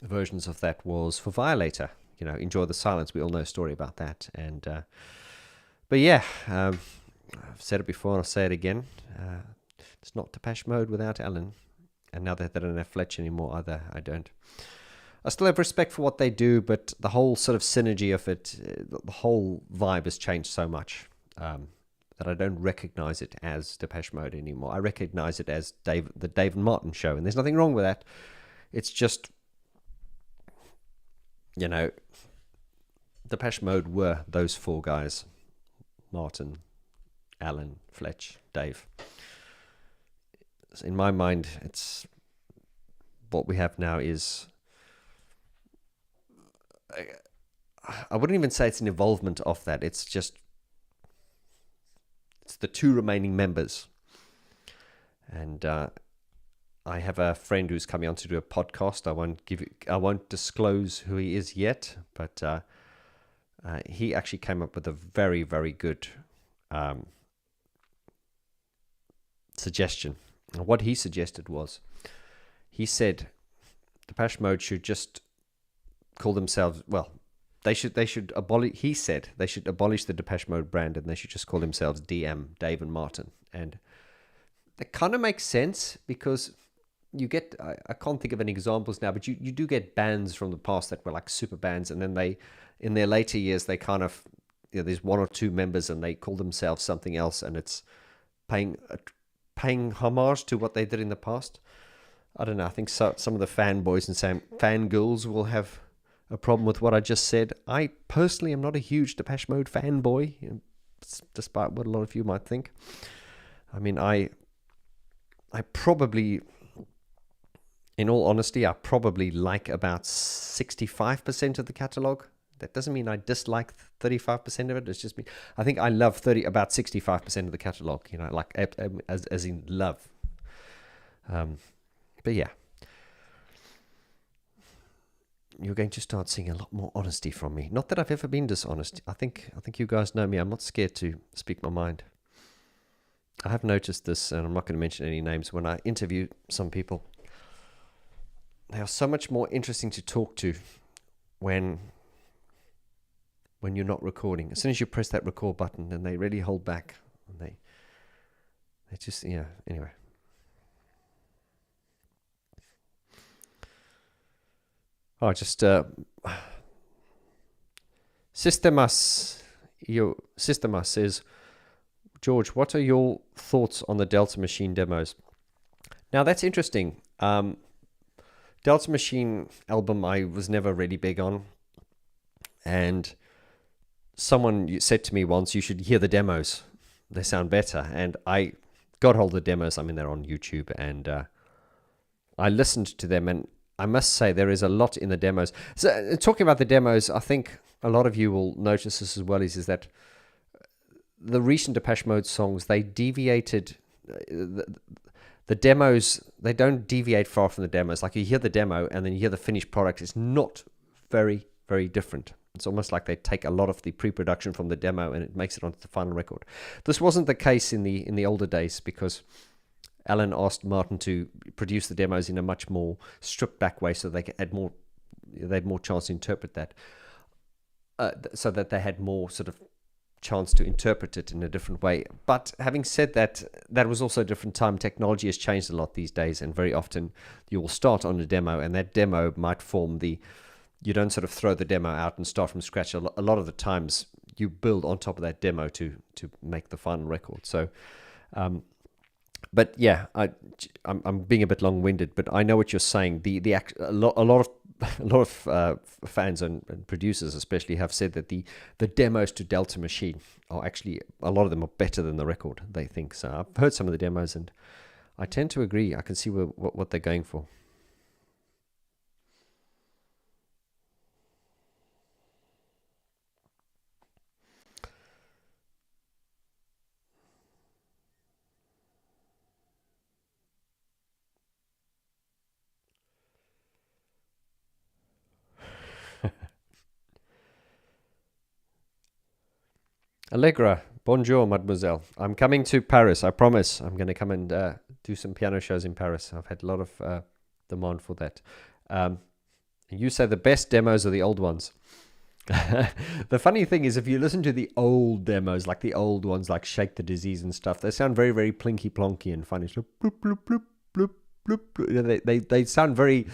versions of that was for Violator. Enjoy the Silence. We all know a story about that. And I've said it before and I'll say it again. It's not Depeche Mode without Alan. And now that they don't have Fletch anymore either, I don't. I still have respect for what they do, but the whole sort of synergy of it, the whole vibe has changed so much that I don't recognize it as Depeche Mode anymore. I recognize it as the Dave and Martin show, and there's nothing wrong with that. It's just, Depeche Mode were those four guys: Martin, Alan, Fletch, Dave. In my mind, it's what we have now is, I wouldn't even say it's an evolvement of that. It's the two remaining members. And I have a friend who's coming on to do a podcast. I won't disclose who he is yet, but he actually came up with a very, very good suggestion. And what he suggested was, he said Depeche Mode should just call themselves, well, they should abolish, he said they should abolish the Depeche Mode brand and they should just call themselves DM, Dave and Martin. And that kind of makes sense because you get, I can't think of any examples now, but you do get bands from the past that were like super bands, and then they, in their later years, they kind of, there's one or two members and they call themselves something else, and it's paying homage to what they did in the past. I don't know. I think some of the fanboys and fangirls will have a problem with what I just said. I personally am not a huge Depeche Mode fanboy, despite what a lot of you might think. I mean, I probably, in all honesty, I probably like about 65% of the catalogue. That doesn't mean I dislike 35% of it. It's just me. I think I love about 65% of the catalogue. You know, like as in love. But yeah, you're going to start seeing a lot more honesty from me. Not that I've ever been dishonest. I think you guys know me. I'm not scared to speak my mind. I have noticed this, and I'm not going to mention any names. When I interview some people, they are so much more interesting to talk to when you're not recording. As soon as you press that record button, then they really hold back. And they just, yeah, anyway. Oh, just Sistemas says, George, what are your thoughts on the Delta Machine demos? Now that's interesting. Delta Machine album I was never really big on, and someone said to me once, you should hear the demos, they sound better. And I got hold of the demos. I mean, they're on YouTube, and I listened to them, and I must say there is a lot in the demos. So talking about the demos, I think a lot of you will notice this as well, is that the recent Depeche Mode songs, they deviated, the demos, they don't deviate far from the demos. Like you hear the demo and then you hear the finished product, it's not very, very different. It's almost like they take a lot of the pre-production from the demo and it makes it onto the final record. This wasn't the case in the older days, because Alan asked Martin to produce the demos in a much more stripped back way, so they had more chance to interpret that, so that they had more sort of chance to interpret it in a different way. But having said that, that was also a different time. Technology has changed a lot these days, and very often you will start on a demo, and that demo might form you don't sort of throw the demo out and start from scratch. A lot of the times you build on top of that demo to make the final record. So but yeah, I'm being a bit long-winded, but I know what you're saying. A lot of fans and producers especially have said that the demos to Delta Machine are actually, a lot of them are better than the record, they think. So I've heard some of the demos and I tend to agree. I can see what they're going for. Allegra, bonjour, mademoiselle. I'm coming to Paris, I promise. I'm going to come and do some piano shows in Paris. I've had a lot of demand for that. You say the best demos are the old ones. The funny thing is, if you listen to the old demos, like the old ones like Shake the Disease and stuff, they sound very, very plinky plonky and funny. So bloop, bloop, bloop, bloop, bloop, bloop. They sound very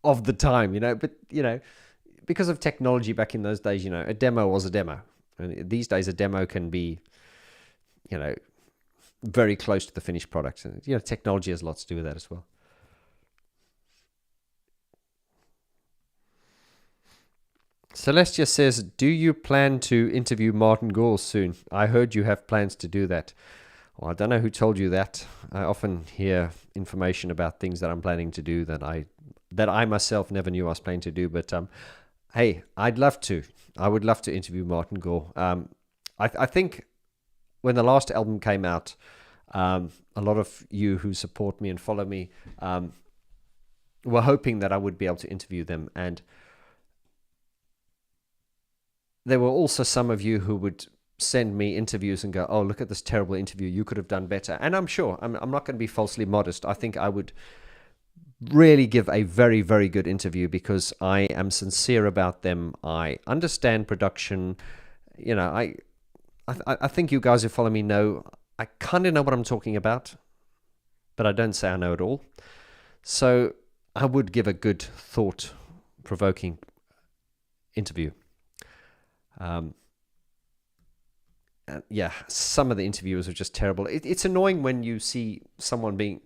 of the time, but, because of technology back in those days, a demo was a demo. And these days, a demo can be, very close to the finished product. And, technology has lots to do with that as well. Celestia says, do you plan to interview Martin Gore soon? I heard you have plans to do that. Well, I don't know who told you that. I often hear information about things that I'm planning to do that I myself never knew I was planning to do. But hey, I'd love to. I would love to interview Martin Gore. I think when the last album came out, a lot of you who support me and follow me were hoping that I would be able to interview them. And there were also some of you who would send me interviews and go, oh, look at this terrible interview. You could have done better. And I'm sure, I'm not going to be falsely modest. I think I would really give a very, very good interview because I am sincere about them. I understand production. You know, I think you guys who follow me know I kind of know what I'm talking about, but I don't say I know it all. So I would give a good, thought-provoking interview. Yeah, some of the interviewers are just terrible. It's annoying when you see someone being.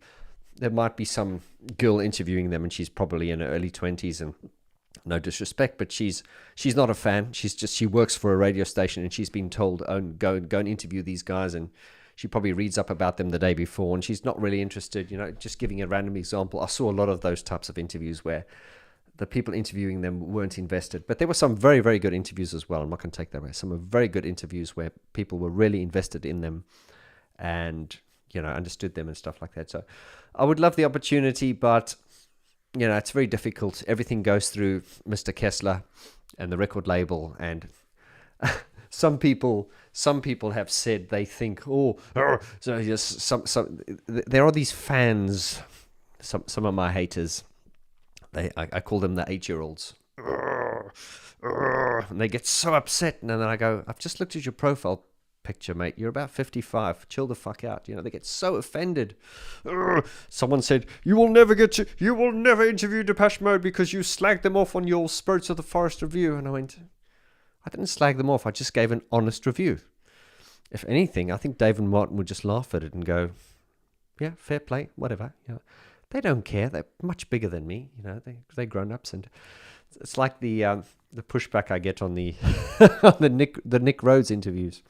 There might be some girl interviewing them, and she's probably in her early 20s, and no disrespect, but she's not a fan. She works for a radio station, and she's been told, "Oh, go and interview these guys," and she probably reads up about them the day before, and she's not really interested. You know, just giving a random example, I saw a lot of those types of interviews where the people interviewing them weren't invested. But there were some very, very good interviews as well. I'm not going to take that away. Some very good interviews where people were really invested in them and, you know, understood them and stuff like that. So I would love the opportunity, but, you know, it's very difficult. Everything goes through Mr. Kessler and the record label. And some people have said they think, so yes, there are these fans, some of my haters. I call them the 8-year-olds. And they get so upset. And then I go, I've just looked at your profile picture, mate. You're about 55. Chill the fuck out. You know, they get so offended. Someone said, you will never interview Depeche Mode because you slagged them off on your Spirits of the Forest review. And I went, I didn't slag them off. I just gave an honest review. If anything, I think Dave and Martin would just laugh at it and go, yeah, fair play, whatever. You know, they don't care. They're much bigger than me. You know, they're grown-ups, and it's like the pushback I get on the on the Nick Rhodes interviews.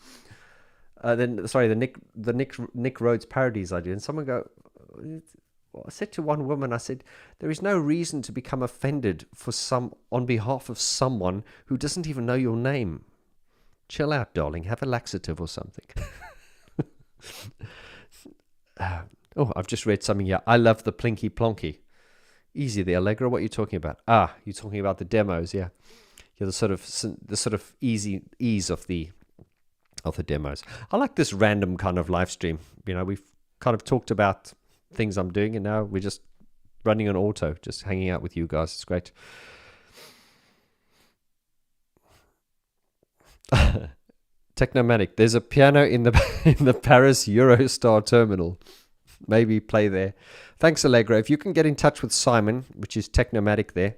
The Nick Rhodes parodies I do, and someone go. I said to one woman, I said, there is no reason to become offended on behalf of someone who doesn't even know your name. Chill out, darling. Have a laxative or something. I've just read something here. I love the Plinky Plonky. Easy the Allegra. What are you talking about? You're talking about the demos, yeah. Yeah, the sort of ease of the demos. I like this random kind of live stream. You know, we've kind of talked about things I'm doing, and now we're just running on auto, just hanging out with you guys. It's great. Technomatic. There's a piano in the Paris Eurostar terminal. Maybe play there. Thanks, Allegra. If you can get in touch with Simon, which is Technomatic there,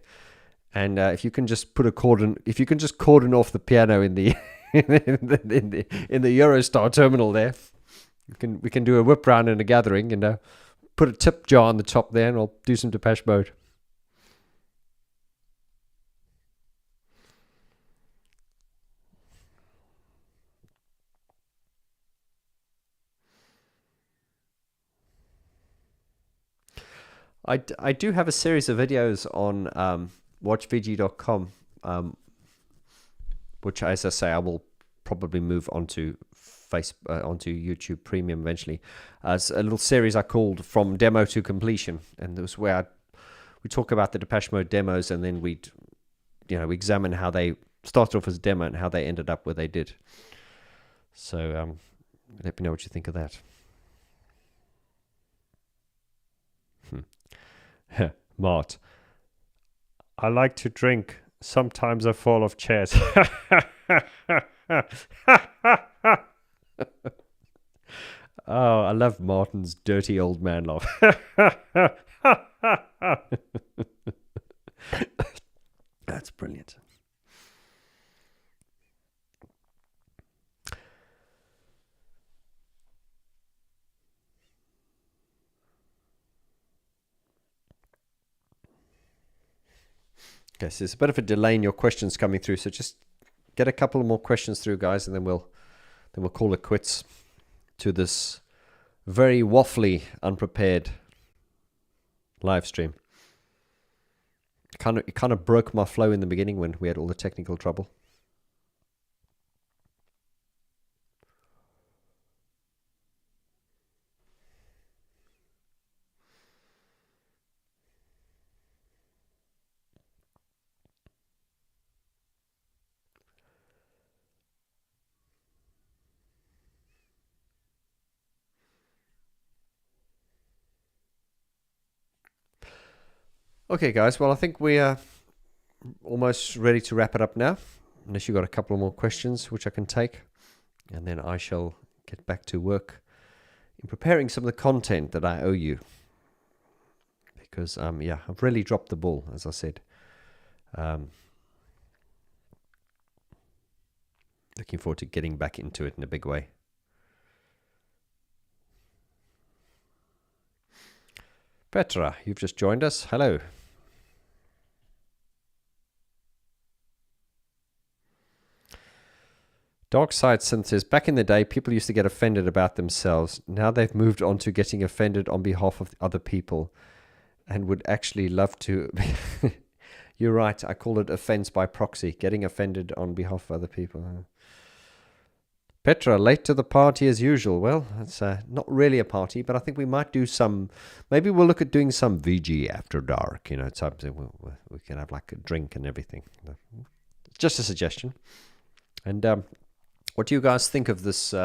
and if you can just cordon off the piano in the in the Eurostar terminal there, we can do a whip round in a gathering and put a tip jar on the top there, and I'll do some Depeche Mode. I do have a series of videos on watchvg.com, which, as I say, I will probably move onto onto YouTube Premium eventually. It's a little series I called From Demo to Completion, and it was where we talk about the Depeche Mode demos, and then we examine how they started off as a demo and how they ended up where they did. So let me know what you think of that. Mart. I like to drink. Sometimes I fall off chairs. Oh, I love Martin's dirty old man laugh. That's brilliant. Okay, so there's a bit of a delay in your questions coming through, so just get a couple more questions through, guys, and then we'll call it quits to this very waffly, unprepared live stream. It kind of broke my flow in the beginning when we had all the technical trouble. Okay, guys. Well, I think we are almost ready to wrap it up now. Unless you've got a couple more questions, which I can take. And then I shall get back to work in preparing some of the content that I owe you. Because, yeah, I've really dropped the ball, as I said. Looking forward to getting back into it in a big way. Petra, you've just joined us. Hello. Dark Side Synth says, back in the day, people used to get offended about themselves. Now they've moved on to getting offended on behalf of other people and would actually love to. You're right. I call it offense by proxy, getting offended on behalf of other people. Petra, late to the party as usual. Well, it's not really a party, but I think we might do some. Maybe we'll look at doing some VG after dark. You know, something we can have like a drink and everything. Just a suggestion. And what do you guys think of this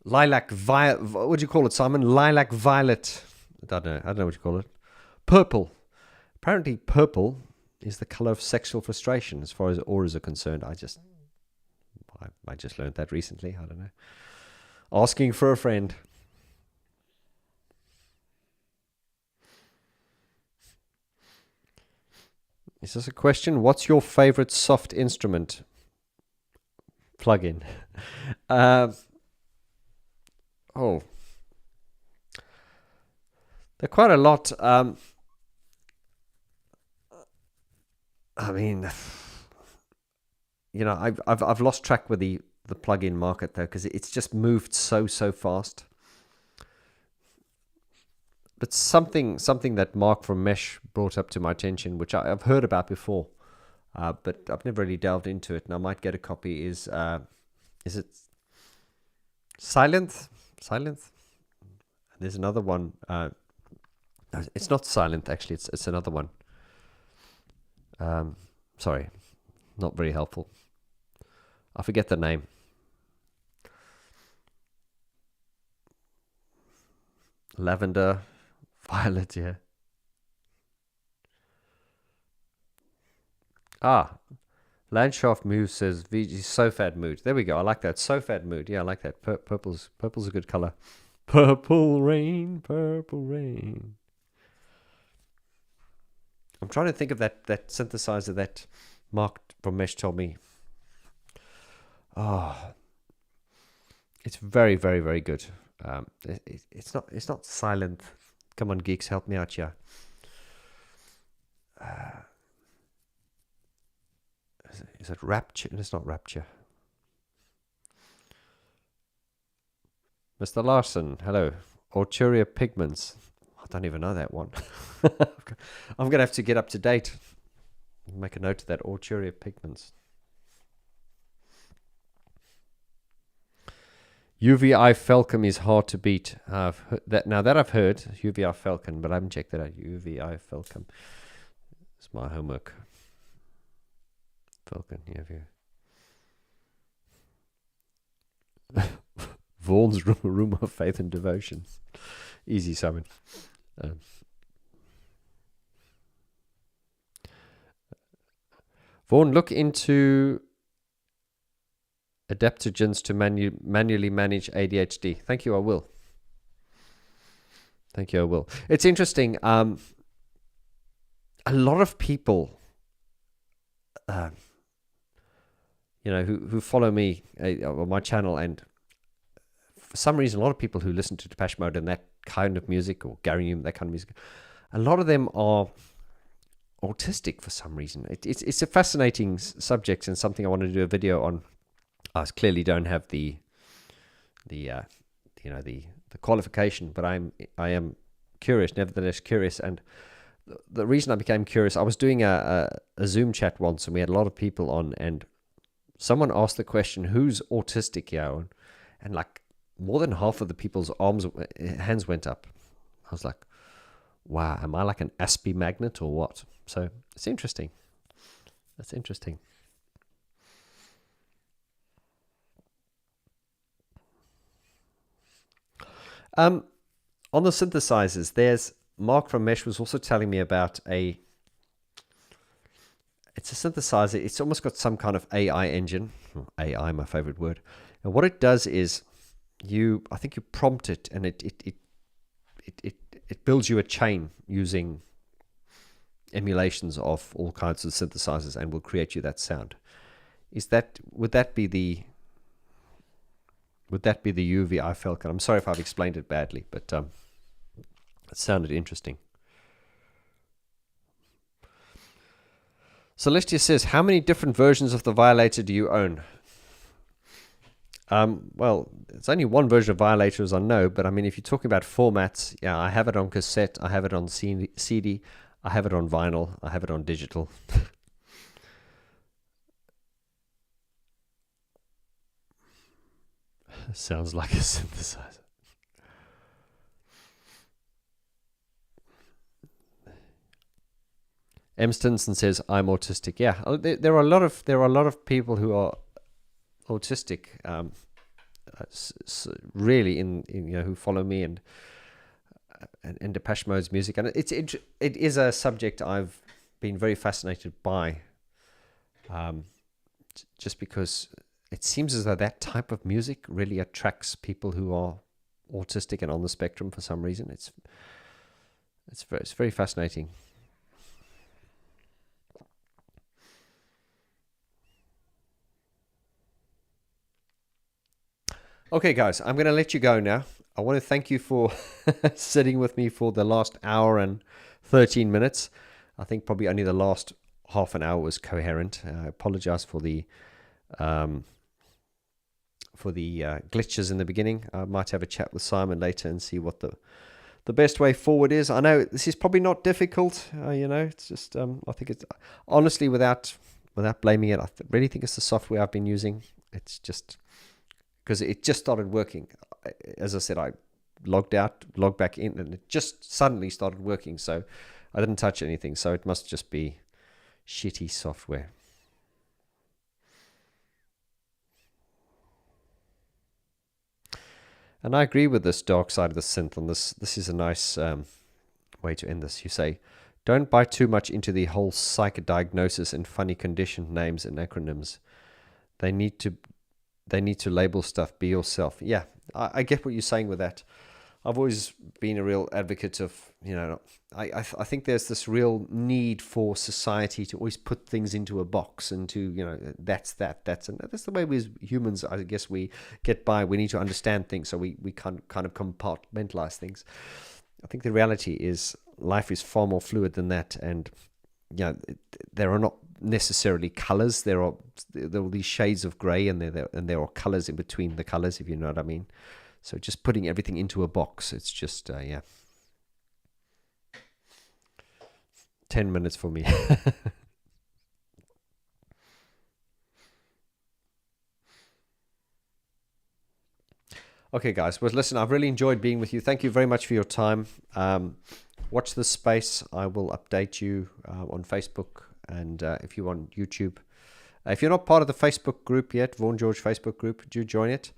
lilac violet? What do you call it, Simon? Lilac violet. I don't know what you call it. Purple. Apparently, purple is the color of sexual frustration, as far as auras are concerned. I just learned that recently. I don't know. Asking for a friend. Is this a question? What's your favorite soft instrument? Plug-in. Oh. There are quite a lot. I mean, you know, I've lost track with the plug-in market though, because it's just moved so fast. But something that Mark from Mesh brought up to my attention, which I've heard about before, but I've never really delved into it, and I might get a copy. Is it Silent? There's another one. It's not Silent actually. It's another one. Sorry, not very helpful. I forget the name. Lavender, violet, yeah. Landshaft Move says VG Sofad mood. There we go. I like that. Sofad mood. Yeah, I like that. Purple's a good color. Purple rain, purple rain. I'm trying to think of that synthesizer that Mark from Mesh told me. It's very, very, very good. It's not silent. Come on, geeks, help me out here. Is it Rapture? It's not Rapture. Mr. Larson, hello. Orturia Pigments. I don't even know that one. I'm going to have to get up to date. Make a note of that. Orturia Pigments. UVI Falcon is hard to beat. I've heard UVI Falcon, but I haven't checked that out. UVI Falcon. It's my homework. Falcon, yeah. Vaughn's Room of Faith and Devotion. Easy, Simon. Vaughn, look into adaptogens to manually manage ADHD. Thank you, I will. It's interesting. A lot of people, who follow me on my channel, and for some reason, a lot of people who listen to Depeche Mode and that kind of music, or Gary Newman, that kind of music, a lot of them are autistic for some reason. It's a fascinating subject and something I want to do a video on. I clearly don't have the qualification, but I am curious, nevertheless curious. And the reason I became curious, I was doing a Zoom chat once, and we had a lot of people on, and someone asked the question, "Who's autistic here?" And like more than half of the people's hands went up. I was like, "Wow, am I like an Aspie magnet or what?" So it's interesting. That's interesting. On the synthesizers, there's Mark from Mesh was also telling me about it's a synthesizer. It's almost got some kind of AI engine. AI, my favorite word. And what it does is I think you prompt it, and it builds you a chain using emulations of all kinds of synthesizers, and will create you that sound. Would that be the UVI Falcon? I'm sorry if I've explained it badly, but it sounded interesting. Celestia says, how many different versions of the Violator do you own? Well, it's only one version of Violator as I know, but I mean, if you're talking about formats, yeah, I have it on cassette, I have it on CD, I have it on vinyl, I have it on digital. Sounds like a synthesizer. M. Stinson says, I'm autistic. Yeah, there are a lot of people who are autistic, really, who follow me and Depeche Mode's music, and it is a subject I've been very fascinated by, just because it seems as though that type of music really attracts people who are autistic and on the spectrum for some reason. It's very fascinating. Okay, guys, I'm going to let you go now. I want to thank you for sitting with me for the last hour and 13 minutes. I think probably only the last half an hour was coherent. I apologize for the glitches in the beginning. I might have a chat with Simon later and see what the best way forward is. I know this is probably not difficult. It's just I think it's honestly, without blaming it, I really think it's the software I've been using. It's just because it just started working. As I said, I logged out, logged back in, and it just suddenly started working. So I didn't touch anything. So it must just be shitty software. And I agree with this dark side of the synth on this. This is a nice way to end this. You say, don't buy too much into the whole psychodiagnosis and funny condition names and acronyms. They need to label stuff. Be yourself. Yeah, I get what you're saying with that. I've always been a real advocate of, I think there's this real need for society to always put things into a box and to, that's the way we as humans, I guess, we get by. We need to understand things, so we kind of compartmentalize things. I think the reality is life is far more fluid than that, and there are not necessarily colors. There are these shades of gray, and there are colors in between the colors, if you know what I mean. So just putting everything into a box, it's just 10 minutes for me. Okay, guys. Well, listen, I've really enjoyed being with you. Thank you very much for your time. Watch this space. I will update you on Facebook, and if you want YouTube. If you're not part of the Facebook group yet, Vaughn George Facebook group, do join it.